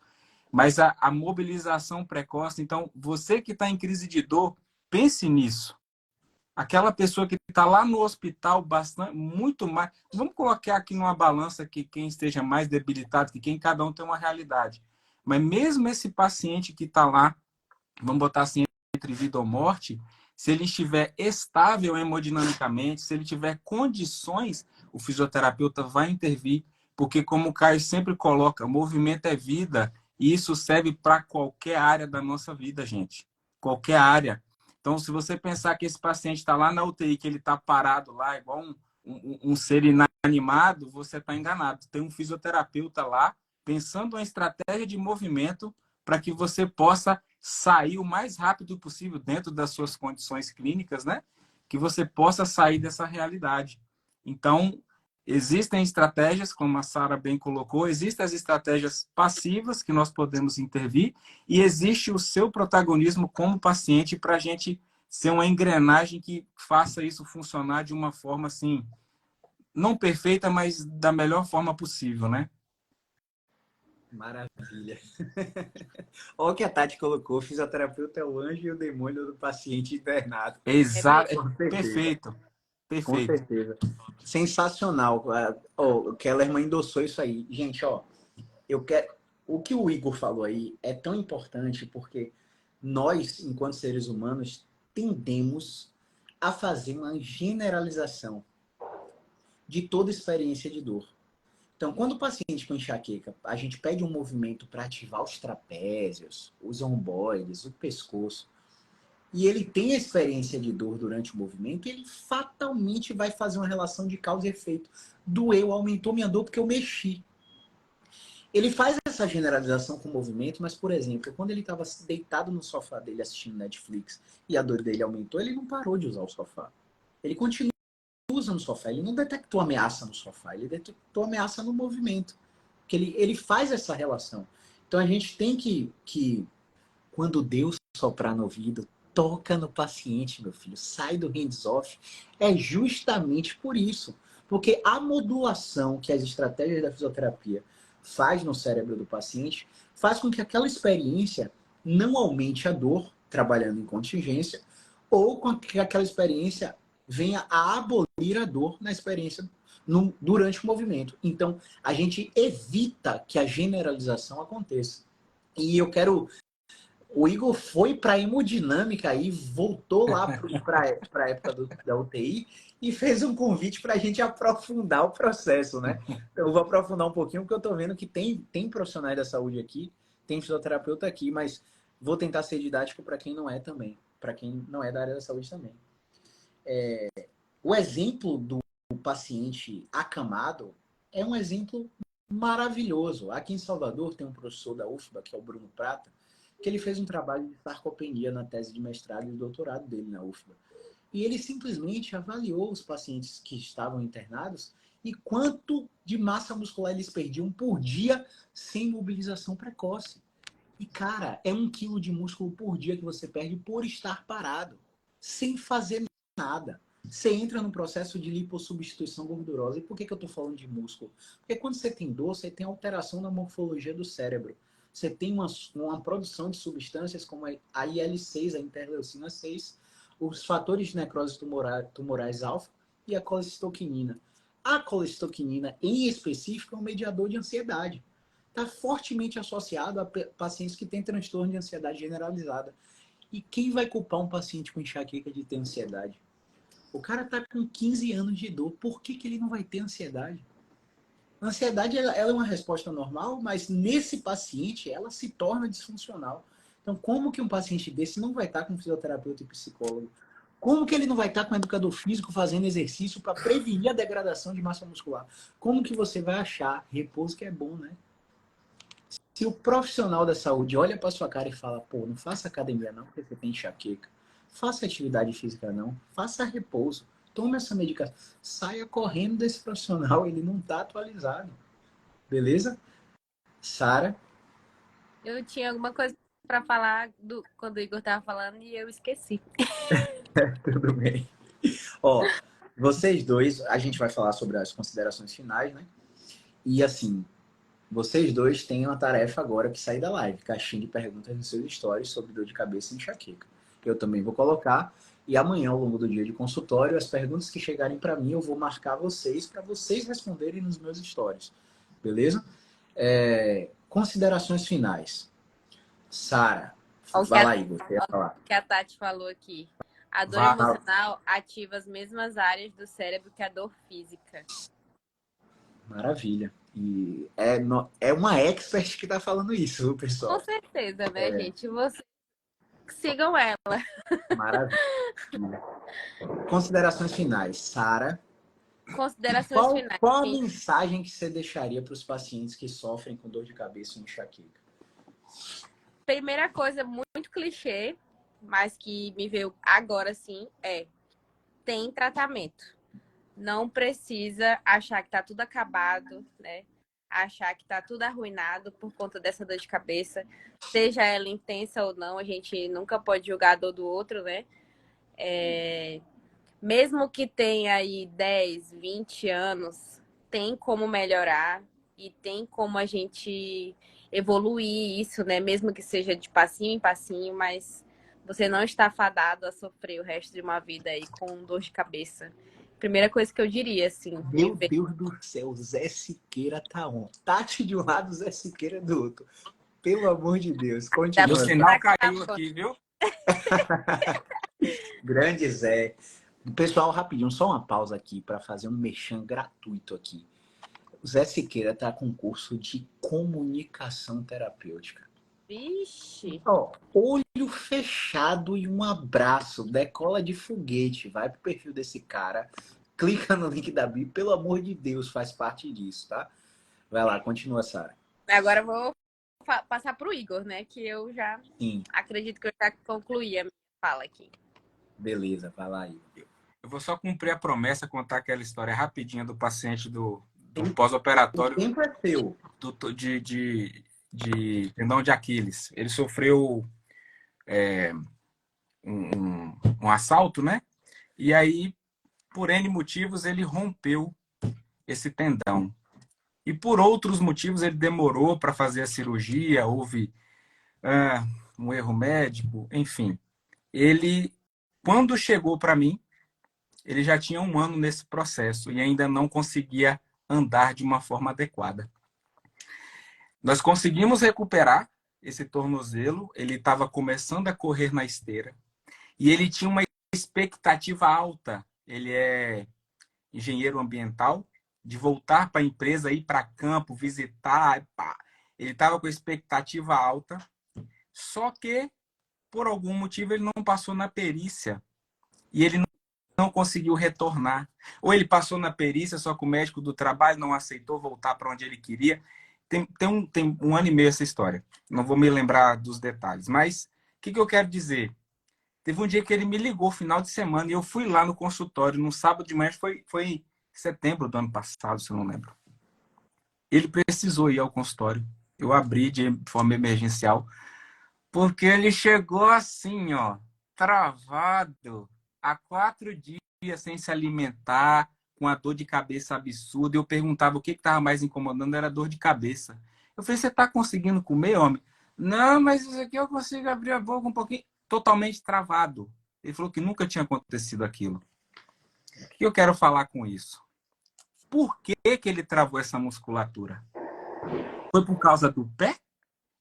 mas a mobilização precoce. Então, você que está em crise de dor, pense nisso. Aquela pessoa que está lá no hospital, bastante, muito mais. Vamos colocar aqui numa balança que quem esteja mais debilitado, que quem cada um tem uma realidade. Mas mesmo esse paciente que está lá, vamos botar assim, entre vida ou morte, se ele estiver estável hemodinamicamente, se ele tiver condições, o fisioterapeuta vai intervir, porque como o Caio sempre coloca, movimento é vida, e isso serve para qualquer área da nossa vida, gente. Qualquer área. Então, se você pensar que esse paciente está lá na UTI, que ele está parado lá, igual um ser inanimado, você está enganado. Tem um fisioterapeuta lá, pensando uma estratégia de movimento para que você possa sair o mais rápido possível dentro das suas condições clínicas, né? Que você possa sair dessa realidade. Então, existem estratégias, como a Sara bem colocou, existem as estratégias passivas que nós podemos intervir e existe o seu protagonismo como paciente para a gente ser uma engrenagem que faça isso funcionar de uma forma, assim, não perfeita, mas da melhor forma possível, né? Maravilha. Olha o que a Tati colocou: o fisioterapeuta é o anjo e o demônio do paciente internado. É mesmo. Exato, Com certeza. perfeito, Com perfeito. certeza. Sensacional. O Kellerman endossou isso aí. Gente, ó, eu quero. O que o Igor falou aí é tão importante porque nós, enquanto seres humanos, tendemos a fazer uma generalização de toda experiência de dor. Então, quando o paciente com enxaqueca, a gente pede um movimento para ativar os trapézios, os omboides, o pescoço, e ele tem a experiência de dor durante o movimento, ele fatalmente vai fazer uma relação de causa e efeito. Doeu, aumentou minha dor porque eu mexi. Ele faz essa generalização com o movimento, mas, por exemplo, quando ele estava deitado no sofá dele assistindo Netflix e a dor dele aumentou, ele não parou de usar o sofá. Ele continua usando o sofá. Ele não detectou ameaça no sofá, ele detectou ameaça no movimento. Que ele faz essa relação. Então a gente tem que quando Deus soprar no ouvido, toca no paciente, meu filho, sai do hands-off. É justamente por isso. Porque a modulação que as estratégias da fisioterapia faz no cérebro do paciente faz com que aquela experiência não aumente a dor, trabalhando em contingência, ou com que aquela experiência venha a abolir a dor na experiência durante o movimento. Então, a gente evita que a generalização aconteça. E eu quero... O Igor foi para a hemodinâmica aí, voltou lá para a época da UTI e fez um convite para a gente aprofundar o processo, né? Então, eu vou aprofundar um pouquinho, porque eu estou vendo que tem profissionais da saúde aqui, tem fisioterapeuta aqui, mas vou tentar ser didático para quem não é também, para quem não é da área da saúde também. O exemplo do paciente acamado é um exemplo maravilhoso. Aqui em Salvador tem um professor da UFBA, que é o Bruno Prata, que ele fez um trabalho de sarcopenia na tese de mestrado e doutorado dele na UFBA. E ele simplesmente avaliou os pacientes que estavam internados e quanto de massa muscular eles perdiam por dia sem mobilização precoce. E, cara, é 1 quilo de músculo por dia que você perde por estar parado, sem fazer nada. Você entra no processo de lipossubstituição gordurosa. E por que eu estou falando de músculo? Porque quando você tem dor, você tem alteração na morfologia do cérebro. Você tem uma produção de substâncias como a IL-6, a interleucina 6, os fatores de necrose tumorais alfa e a colecistoquinina. A colecistoquinina, em específico, é um mediador de ansiedade. Está fortemente associado a pacientes que têm transtorno de ansiedade generalizada. E quem vai culpar um paciente com enxaqueca de ter ansiedade? O cara está com 15 anos de dor. Por que ele não vai ter ansiedade? A ansiedade ela é uma resposta normal, mas nesse paciente ela se torna disfuncional. Então, como que um paciente desse não vai estar com fisioterapeuta e psicólogo? Como que ele não vai estar com o educador físico fazendo exercício para prevenir a degradação de massa muscular? Como que você vai achar repouso que é bom, né? Se o profissional da saúde olha para sua cara e fala, pô, não faça academia não, porque você tem enxaqueca. Faça atividade física não. Faça repouso. Tome essa medicação. Saia correndo desse profissional, ele não está atualizado. Beleza? Sara? Eu tinha alguma coisa para falar quando o Igor tava falando e eu esqueci. Tudo bem. Ó, vocês dois, a gente vai falar sobre as considerações finais, né? E assim, vocês dois têm uma tarefa agora que sair da live, caixinha de perguntas nos seus stories sobre dor de cabeça e enxaqueca. Eu também vou colocar. E amanhã, ao longo do dia de consultório, as perguntas que chegarem para mim, eu vou marcar vocês para vocês responderem nos meus stories. Beleza? Considerações finais. Sara, vai lá, Igor, você ia falar. Que a Tati falou aqui. A dor Vai. emocional ativa as mesmas áreas do cérebro que a dor física. Maravilha. E é uma expert que está falando isso, viu, pessoal? Com certeza, né, gente? Vocês sigam ela. Maravilha. Considerações finais. Sara, Considerações finais. qual a mensagem que você deixaria para os pacientes que sofrem com dor de cabeça e enxaqueca? Primeira coisa, muito clichê, mas que me veio agora sim, tem tratamento. Não precisa achar que tá tudo acabado, né? Achar que tá tudo arruinado por conta dessa dor de cabeça. Seja ela intensa ou não, a gente nunca pode julgar a dor do outro, né? Mesmo que tenha aí 10, 20 anos, tem como melhorar e tem como a gente evoluir isso, né? Mesmo que seja de passinho em passinho, mas você não está fadado a sofrer o resto de uma vida aí com dor de cabeça. Primeira coisa que eu diria, assim. Meu Deus do céu, Zé Siqueira tá on. Tati de um lado, Zé Siqueira do outro. Pelo amor de Deus, continua. E o sinal caiu aqui, viu? Grande Zé. Pessoal, rapidinho, só uma pausa aqui para fazer um merchan gratuito aqui. O Zé Siqueira tá com curso de comunicação terapêutica. Vixe! Ó, olho fechado e um abraço, decola de foguete, vai pro perfil desse cara, clica no link da bio, pelo amor de Deus, faz parte disso, tá? Vai lá, continua, Sara. Agora eu vou passar pro Igor, né? Que eu já Sim, acredito que eu já concluí a minha fala aqui. beleza, vai lá, Igor. Eu vou só cumprir a promessa, contar aquela história rapidinha do paciente do pós-operatório O tempo é seu. de tendão de Aquiles. Ele sofreu um assalto, né? E aí, por N motivos, ele rompeu esse tendão. E por outros motivos, ele demorou para fazer a cirurgia, houve um erro médico, enfim. Ele, quando chegou para mim, ele já tinha 1 ano nesse processo e ainda não conseguia andar de uma forma adequada. Nós conseguimos recuperar esse tornozelo, ele estava começando a correr na esteira e ele tinha uma expectativa alta. Ele é engenheiro ambiental, de voltar para a empresa, ir para campo, visitar. Ele estava com expectativa alta, só que, por algum motivo, ele não passou na perícia e ele não conseguiu retornar. Ou ele passou na perícia, só que o médico do trabalho não aceitou voltar para onde ele queria. Tem 1 ano e meio essa história. Não vou me lembrar dos detalhes. Mas o que eu quero dizer? Teve um dia que ele me ligou, final de semana, e eu fui lá no consultório, no sábado de manhã, foi setembro do ano passado, se eu não lembro. Ele precisou ir ao consultório. Eu abri de forma emergencial, porque ele chegou assim, ó, travado, há 4 dias sem se alimentar, com a dor de cabeça absurda. Eu perguntava o que estava mais incomodando, era dor de cabeça. Eu falei, você está conseguindo comer, homem? Não, mas isso aqui eu consigo abrir a boca um pouquinho. Totalmente travado. Ele falou que nunca tinha acontecido aquilo. O que eu quero falar com isso? Por que ele travou essa musculatura? Foi por causa do pé?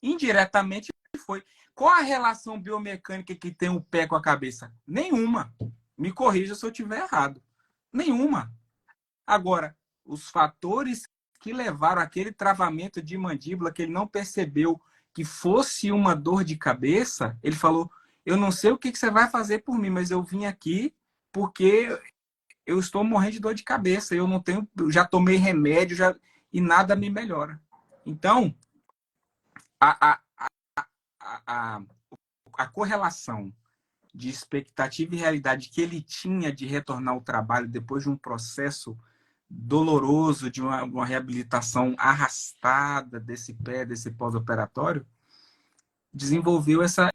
Indiretamente foi. Qual a relação biomecânica que tem o pé com a cabeça? Nenhuma. Me corrija se eu estiver errado. Nenhuma. Agora, os fatores que levaram aquele travamento de mandíbula, que ele não percebeu que fosse uma dor de cabeça, ele falou, eu não sei o que você vai fazer por mim, mas eu vim aqui porque eu estou morrendo de dor de cabeça. Eu não tenho, já tomei remédio e nada me melhora. Então, a, a, a, a correlação de expectativa e realidade que ele tinha de retornar ao trabalho depois de um processo doloroso, de uma reabilitação arrastada desse pé, desse pós-operatório, desenvolveu essa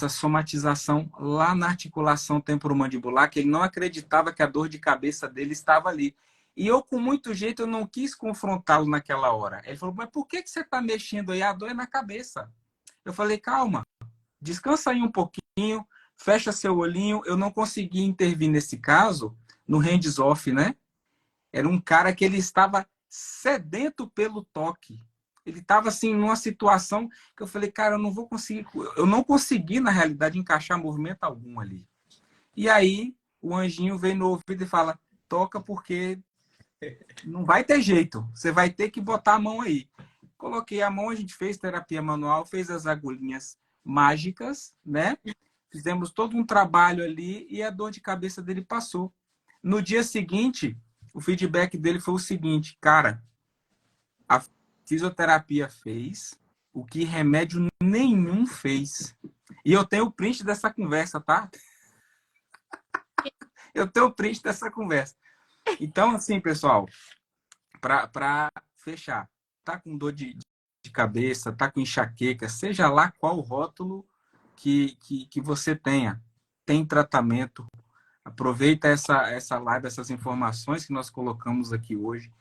somatização lá na articulação temporomandibular, que ele não acreditava que a dor de cabeça dele estava ali. E eu, com muito jeito, eu não quis confrontá-lo naquela hora. Ele falou, mas por que você está mexendo aí? A dor é na cabeça. Eu falei, calma, descansa aí um pouquinho, fecha seu olhinho. Eu não consegui intervir nesse caso, no hands-off, né? Era um cara que ele estava sedento pelo toque. Ele estava assim numa situação que eu falei, cara, eu não vou conseguir, eu não consegui na realidade encaixar movimento algum ali. E aí o anjinho vem no ouvido e fala, toca porque não vai ter jeito, você vai ter que botar a mão aí. Coloquei a mão, a gente fez terapia manual, fez as agulhinhas mágicas, né? Fizemos todo um trabalho ali e a dor de cabeça dele passou. No dia seguinte, o feedback dele foi o seguinte, cara, a fisioterapia fez o que remédio nenhum fez. E eu tenho o print dessa conversa, tá? Eu tenho o print dessa conversa. Então, assim, pessoal, para fechar, tá com dor de cabeça, tá com enxaqueca, seja lá qual rótulo que você tenha, tem tratamento. Aproveita essa live, essas informações que nós colocamos aqui hoje.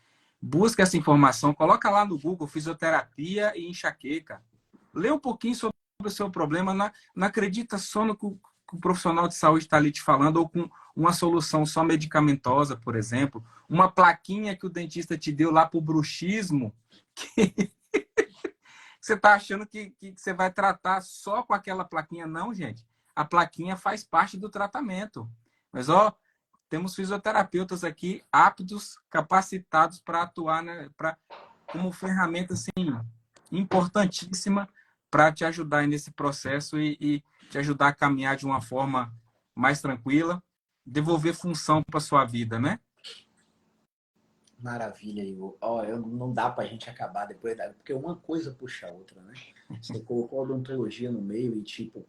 Busca essa informação, coloca lá no Google fisioterapia e enxaqueca. Lê um pouquinho sobre o seu problema, não acredita só no que o profissional de saúde está ali te falando, ou com uma solução só medicamentosa, por exemplo, uma plaquinha que o dentista te deu lá para o bruxismo, que você está achando que você vai tratar só com aquela plaquinha. Não, gente. A plaquinha faz parte do tratamento. Mas, ó, temos fisioterapeutas aqui aptos, capacitados para atuar, né, como ferramenta assim, importantíssima para te ajudar aí nesse processo e te ajudar a caminhar de uma forma mais tranquila, devolver função para sua vida, né? Maravilha, Igor. Ó, não dá pra gente acabar depois da... Porque uma coisa puxa a outra, né? Você colocou a odontologia no meio e, tipo,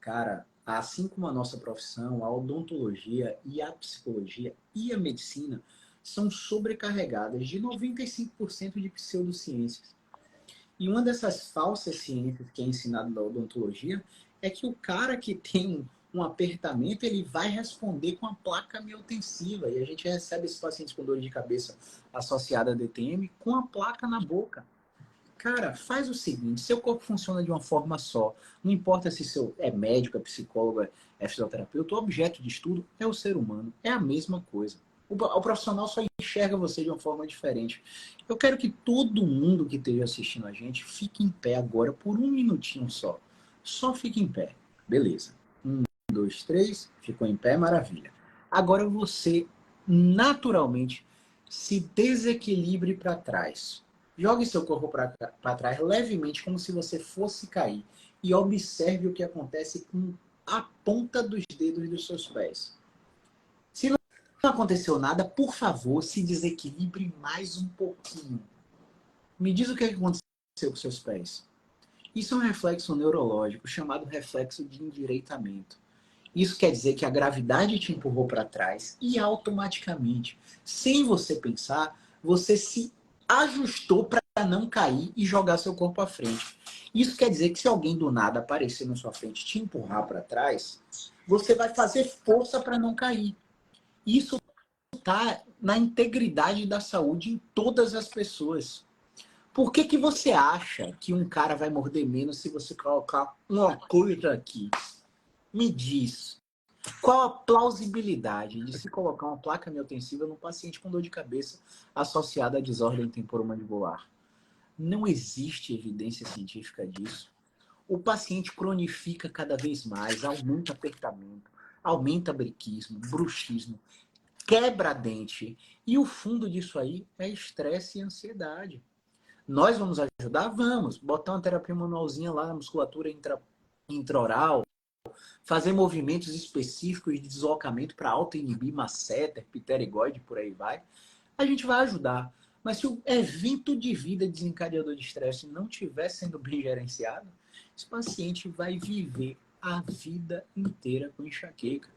cara, assim como a nossa profissão, a odontologia e a psicologia e a medicina são sobrecarregadas de 95% de pseudociências. E uma dessas falsas ciências que é ensinado na odontologia é que o cara que tem um apertamento, ele vai responder com a placa miotensiva. E a gente recebe esses pacientes com dor de cabeça associada a DTM com a placa na boca. Cara, faz o seguinte, seu corpo funciona de uma forma só. Não importa se seu é médico, é psicólogo, é fisioterapeuta, o objeto de estudo é o ser humano. É a mesma coisa. O profissional só enxerga você de uma forma diferente. Eu quero que todo mundo que esteja assistindo a gente fique em pé agora por um minutinho só. Só fique em pé. Beleza. 1, 2, 3. Ficou em pé, maravilha. Agora você, naturalmente, se desequilibre para trás. Jogue seu corpo para trás levemente, como se você fosse cair. E observe o que acontece com a ponta dos dedos dos seus pés. Se não aconteceu nada, por favor, se desequilibre mais um pouquinho. Me diz o que aconteceu com seus pés. Isso é um reflexo neurológico chamado reflexo de endireitamento. Isso quer dizer que a gravidade te empurrou para trás e automaticamente, sem você pensar, você se ajustou para não cair e jogar seu corpo à frente. Isso quer dizer que se alguém do nada aparecer na sua frente e te empurrar para trás, você vai fazer força para não cair. Isso está na integridade da saúde em todas as pessoas. Por que você acha que um cara vai morder menos se você colocar uma coisa aqui? Me diz. Qual a plausibilidade de se colocar uma placa miotensiva num paciente com dor de cabeça associada à desordem temporomandibular? Não existe evidência científica disso. O paciente cronifica cada vez mais, aumenta apertamento, aumenta briquismo, bruxismo, quebra dente. E o fundo disso aí é estresse e ansiedade. Nós vamos ajudar? Vamos. Botar uma terapia manualzinha lá na musculatura intraoral, fazer movimentos específicos de deslocamento para auto-inibir, masseter, pterigoide, por aí vai, a gente vai ajudar. Mas se o evento de vida desencadeador de estresse não estiver sendo bem gerenciado, esse paciente vai viver a vida inteira com enxaqueca.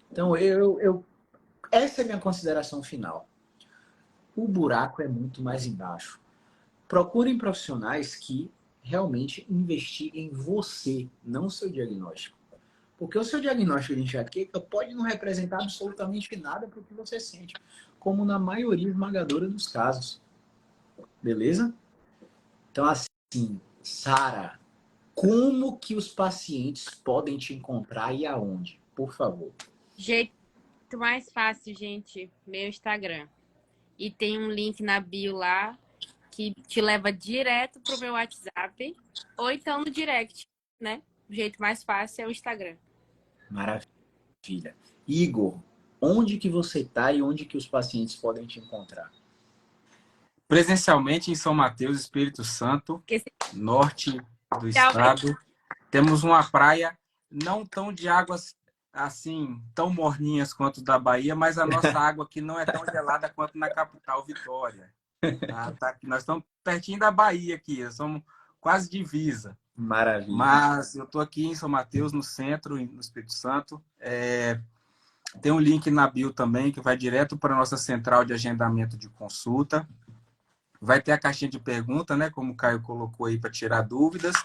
Então, essa é a minha consideração final. O buraco é muito mais embaixo. Procurem profissionais que realmente investir em você, não o seu diagnóstico. Porque o seu diagnóstico de enxaqueca pode não representar absolutamente nada para o que você sente, como na maioria esmagadora dos casos. Beleza? Então, assim, Sara, como que os pacientes podem te encontrar e aonde? Por favor. Jeito mais fácil, gente, meu Instagram. E tem um link na bio lá que te leva direto pro meu WhatsApp ou então no direct, né? O jeito mais fácil é o Instagram. Maravilha. Igor, onde que você está e onde que os pacientes podem te encontrar? Presencialmente em São Mateus, Espírito Santo, norte do estado. Temos uma praia não tão de águas assim, tão morninhas quanto da Bahia, mas a nossa água aqui não é tão gelada quanto na capital, Vitória. Nós estamos pertinho da Bahia aqui, nós somos quase divisa. Maravilha. Mas eu estou aqui em São Mateus, no centro, no Espírito Santo. Tem um link na bio também, que vai direto para a nossa central de agendamento de consulta. Vai ter a caixinha de pergunta, né? Como o Caio colocou aí, para tirar dúvidas.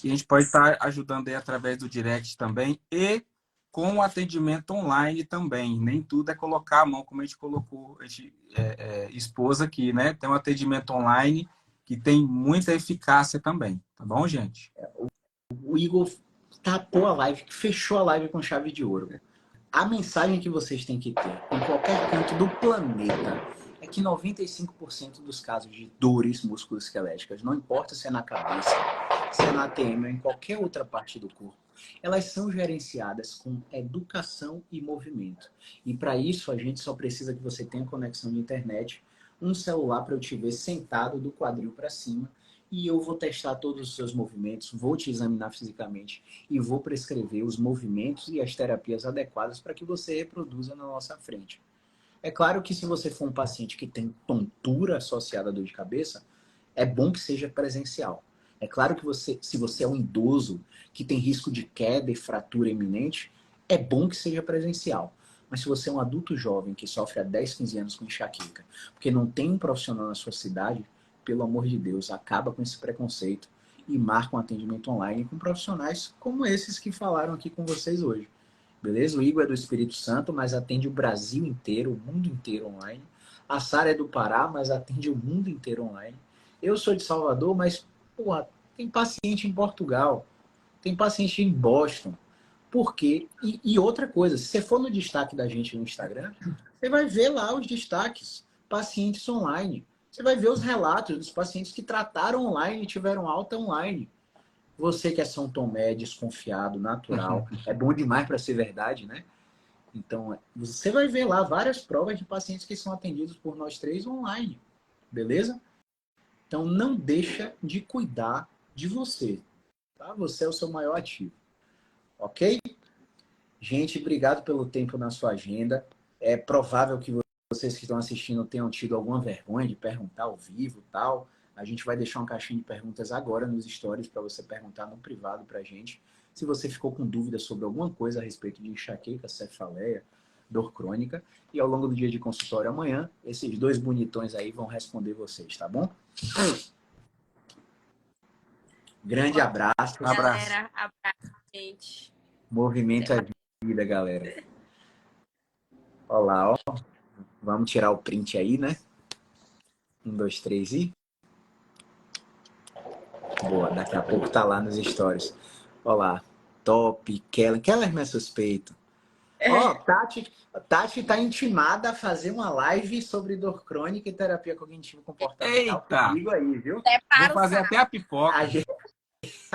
E a gente pode estar ajudando aí através do direct também. E com o atendimento online também. Nem tudo é colocar a mão, como a gente colocou, a gente expôs aqui, né? Tem um atendimento online que tem muita eficácia também. Tá bom, gente? O Igor tapou a live, fechou a live com chave de ouro. A mensagem que vocês têm que ter em qualquer canto do planeta é que 95% dos casos de dores musculoesqueléticas, não importa se é na cabeça, se é na TM ou em qualquer outra parte do corpo, elas são gerenciadas com educação e movimento. E para isso a gente só precisa que você tenha conexão de internet, um celular para eu te ver sentado do quadril para cima, e eu vou testar todos os seus movimentos, vou te examinar fisicamente e vou prescrever os movimentos e as terapias adequadas para que você reproduza na nossa frente. É claro que se você for um paciente que tem tontura associada à dor de cabeça, é bom que seja presencial. É claro que se você é um idoso que tem risco de queda e fratura iminente, é bom que seja presencial. Mas se você é um adulto jovem que sofre há 10, 15 anos com enxaqueca, porque não tem um profissional na sua cidade, pelo amor de Deus, acaba com esse preconceito e marca um atendimento online com profissionais como esses que falaram aqui com vocês hoje. Beleza? O Igor é do Espírito Santo, mas atende o Brasil inteiro, o mundo inteiro online. A Sara é do Pará, mas atende o mundo inteiro online. Eu sou de Salvador, mas porra, tem paciente em Portugal, tem paciente em Boston. Por quê? E outra coisa, se você for no destaque da gente no Instagram, você vai ver lá os destaques, pacientes online. Você vai ver os relatos dos pacientes que trataram online e tiveram alta online. Você que é São Tomé, desconfiado, natural, é bom demais para ser verdade, né? Então, você vai ver lá várias provas de pacientes que são atendidos por nós três online, beleza? Então, não deixa de cuidar de você, tá? Você é o seu maior ativo, ok? Gente, obrigado pelo tempo na sua agenda. É provável que vocês que estão assistindo tenham tido alguma vergonha de perguntar ao vivo e tal. A gente vai deixar uma caixinha de perguntas agora nos stories para você perguntar no privado para a gente. Se você ficou com dúvidas sobre alguma coisa a respeito de enxaqueca, cefaleia, dor crônica. E ao longo do dia de consultório amanhã, esses dois bonitões aí vão responder vocês, tá bom? Grande abraço. Galera, abraço, gente. Movimento é vida, galera. Olá, ó. Vamos tirar o print aí, né? 1, 2, 3 e... Boa, daqui a pouco tá lá nos stories. Olá, top, Keller me é suspeito. Ó, Tati tá intimada a fazer uma live sobre dor crônica e terapia cognitivo comportamental comigo aí, viu? Vou fazer até a pipoca.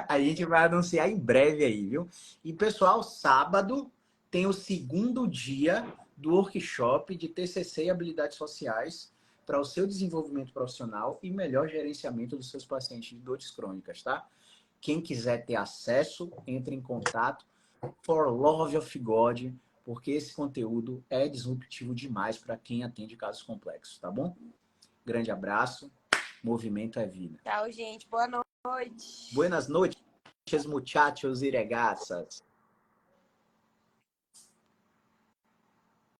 A gente vai anunciar em breve aí, viu? E, pessoal, sábado tem o segundo dia do workshop de TCC e habilidades sociais para o seu desenvolvimento profissional e melhor gerenciamento dos seus pacientes de dores crônicas, tá? Quem quiser ter acesso, entre em contato. For Love of God, porque esse conteúdo é disruptivo demais para quem atende casos complexos, tá bom? Grande abraço. Movimento é vida. Tchau, gente. Boa noite. Buenas noches, muchachos e regaças.